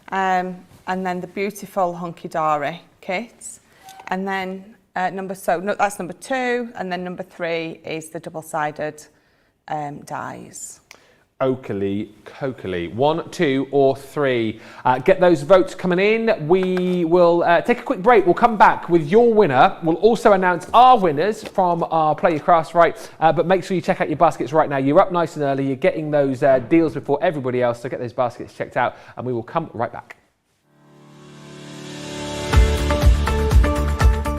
Speaker 2: and then the beautiful Hunky Dory kits. And then that's number 2, and then number 3 is the double-sided dies.
Speaker 1: Oakley, Coakley. 1, 2 or 3. Get those votes coming in. We will take a quick break. We'll come back with your winner. We'll also announce our winners from our Play Your Crafts Right. But make sure you check out your baskets right now. You're up nice and early. You're getting those deals before everybody else. So get those baskets checked out, and we will come right back.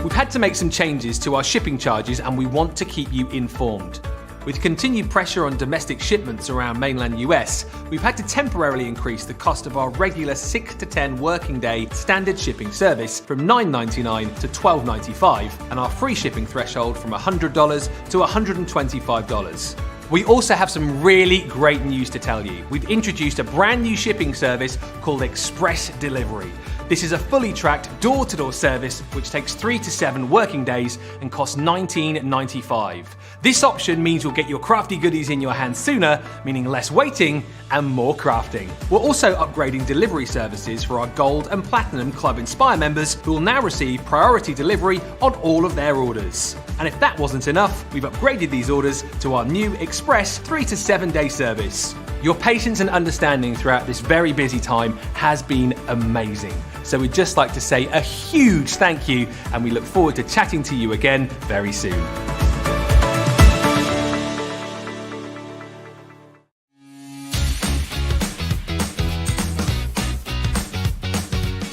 Speaker 1: We've had to make some changes to our shipping charges, and we want to keep you informed. With continued pressure on domestic shipments around mainland US, we've had to temporarily increase the cost of our regular 6 to 10 working day standard shipping service from $9.99 to $12.95, and our free shipping threshold from $100 to $125. We also have some really great news to tell you. We've introduced a brand new shipping service called Express Delivery. This is a fully tracked door-to-door service which takes 3 to 7 working days and costs $19.95. This option means you'll get your crafty goodies in your hands sooner, meaning less waiting and more crafting. We're also upgrading delivery services for our Gold and Platinum Club Inspire members, who will now receive priority delivery on all of their orders. And if that wasn't enough, we've upgraded these orders to our new Express 3 to 7 day service. Your patience and understanding throughout this very busy time has been amazing. So we'd just like to say a huge thank you, and we look forward to chatting to you again very soon.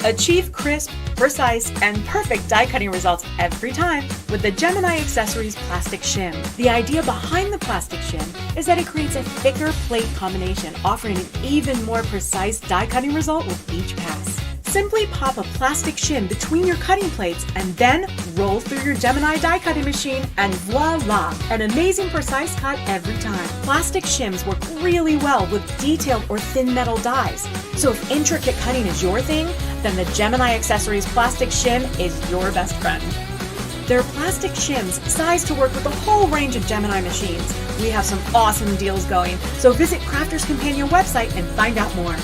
Speaker 5: Achieve crisp, precise, and perfect die cutting results every time with the Gemini Accessories Plastic Shim. The idea behind the plastic shim is that it creates a thicker plate combination, offering an even more precise die cutting result with each pass. Simply pop a plastic shim between your cutting plates and then roll through your Gemini die cutting machine, and voila! An amazing precise cut every time. Plastic shims work really well with detailed or thin metal dies. So if intricate cutting is your thing, then the Gemini Accessories Plastic Shim is your best friend. There are plastic shims sized to work with a whole range of Gemini machines. We have some awesome deals going, so visit Crafters Companion website and find out more.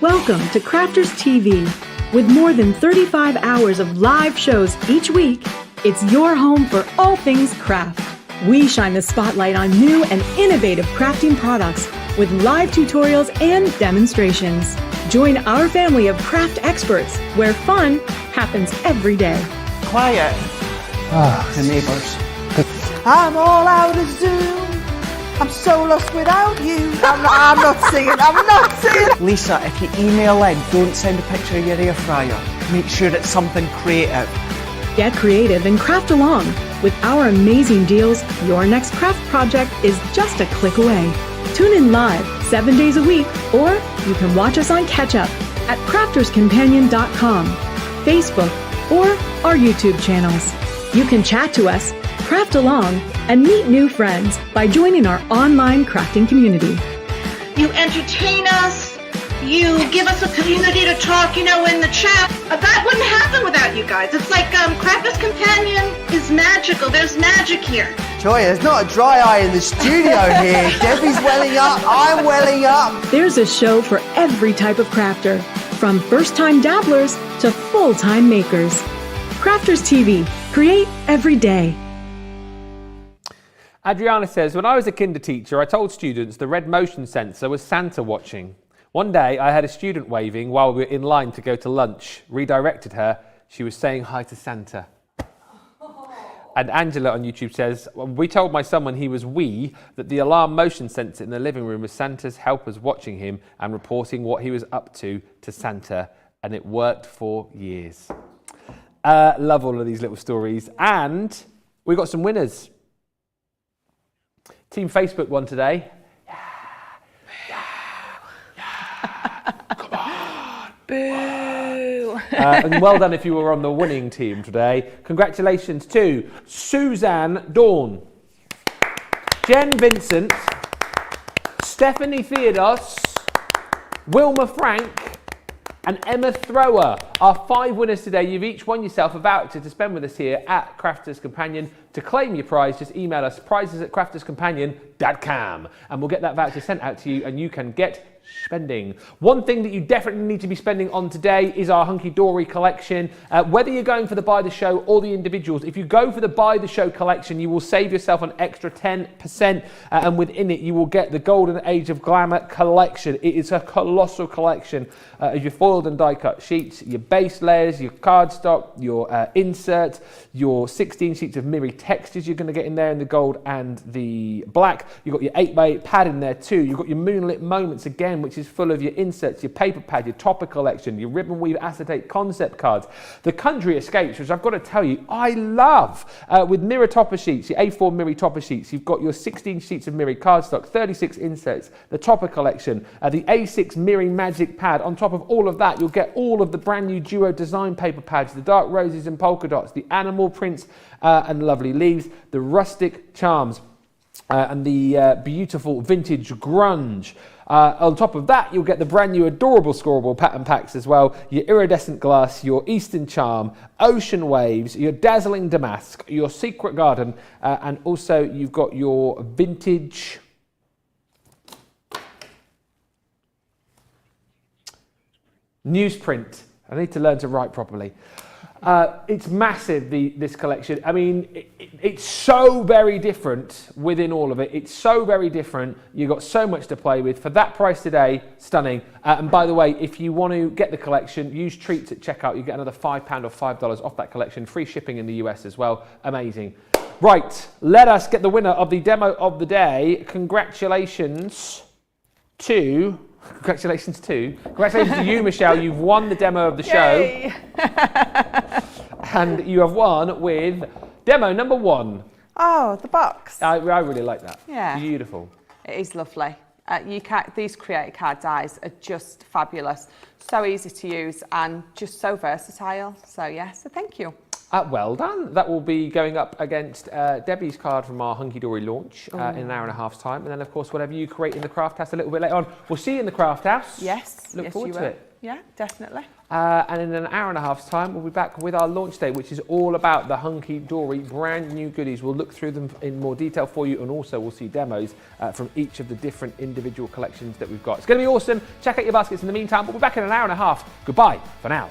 Speaker 5: Welcome to Crafters TV. With more than 35 hours of live shows each week, it's your home for all things craft. We shine the spotlight on new and innovative crafting products with live tutorials and demonstrations. Join our family of craft experts where fun happens every day.
Speaker 6: Quiet. The neighbours. I'm all out of Zoom. I'm so lost without you. I'm not singing. Lisa, if you email in, don't send a picture of your air fryer. Make sure it's something creative.
Speaker 5: Get creative and craft along. With our amazing deals, your next craft project is just a click away. Tune in live 7 days a week, or you can watch us on Catch Up at crafterscompanion.com, Facebook, or our YouTube channels. You can chat to us, craft along, and meet new friends by joining our online crafting community.
Speaker 7: You entertain us. You give us a community to talk, in the chat. That wouldn't happen without you guys. It's like Crafters Companion is magical. There's magic here.
Speaker 6: Joy, there's not a dry eye in the studio here. Debbie's welling up. I'm welling up.
Speaker 5: There's a show for every type of crafter, from first-time dabblers to full-time makers. Crafters TV. Create every day.
Speaker 1: Adriana says, when I was a kinder teacher, I told students the red motion sensor was Santa watching. One day, I had a student waving while we were in line to go to lunch. Redirected her. She was saying hi to Santa. And Angela on YouTube says, we told my son when he was wee that the alarm motion sensor in the living room was Santa's helpers watching him and reporting what he was up to Santa. And it worked for years. Love all of these little stories. And we got some winners. Team Facebook won today.
Speaker 2: Boo!
Speaker 1: And well done if you were on the winning team today. Congratulations to Suzanne Dawn, Jen Vincent, Stephanie Theodos, Wilma Frank, and Emma Thrower. Our 5 winners today. You've each won yourself a voucher to spend with us here at Crafters Companion. To claim your prize, just email us prizes@crafterscompanion.com and we'll get that voucher sent out to you and you can get spending. One thing that you definitely need to be spending on today is our Hunky Dory collection. Whether you're going for the Buy the Show or the individuals, if you go for the Buy the Show collection, you will save yourself an extra 10%, and within it you will get the Golden Age of Glamour collection. It is a colossal collection of your foiled and die cut sheets, your base layers, your cardstock, your inserts, your 16 sheets of Miri textures you're going to get in there in the gold and the black. You've got your 8x8 pad in there too. You've got your Moonlit Moments again, which is full of your inserts, your paper pad, your topper collection, your ribbon weave acetate concept cards, the Country Escapes, which I've got to tell you, I love, with mirror topper sheets, your A4 Miri topper sheets. You've got your 16 sheets of Miri cardstock, 36 inserts, the topper collection, the A6 Miri Magic Pad. On top of all of that, you'll get all of the brand new Duo design paper pads, the dark roses and polka dots, the animal prints and lovely leaves, the rustic charms, and the beautiful vintage grunge. On top of that, you'll get the brand new adorable scoreable pattern packs as well, your iridescent glass, your Eastern Charm, Ocean Waves, your dazzling damask, your secret garden, and also you've got your vintage newsprint. I need to learn to write properly. It's massive, this collection. I mean, it's so very different within all of it. It's so very different. You've got so much to play with. For that price today, stunning. And by the way, if you want to get the collection, use Treats at checkout. You get another £5 or $5 off that collection. Free shipping in the US as well. Amazing. Right, let us get the winner of the demo of the day. Congratulations to you, Michelle. You've won the demo of the show. And you have won with demo number 1.
Speaker 2: Oh, the box.
Speaker 1: I really like that.
Speaker 2: Yeah.
Speaker 1: Beautiful.
Speaker 2: It is lovely. These Creator Card dies are just fabulous. So easy to use and just so versatile. So yeah, so thank you.
Speaker 1: Well done. That will be going up against Debbie's card from our Hunky Dory launch in an hour and a half's time. And then, of course, whatever you create in the craft house a little bit later on. We'll see you in the craft house.
Speaker 2: Yes.
Speaker 1: Look forward to it.
Speaker 2: Yeah, definitely.
Speaker 1: And in an hour and a half's time, we'll be back with our launch day, which is all about the Hunky Dory brand new goodies. We'll look through them in more detail for you, and also we'll see demos from each of the different individual collections that we've got. It's going to be awesome. Check out your baskets in the meantime. We'll be back in an hour and a half. Goodbye for now.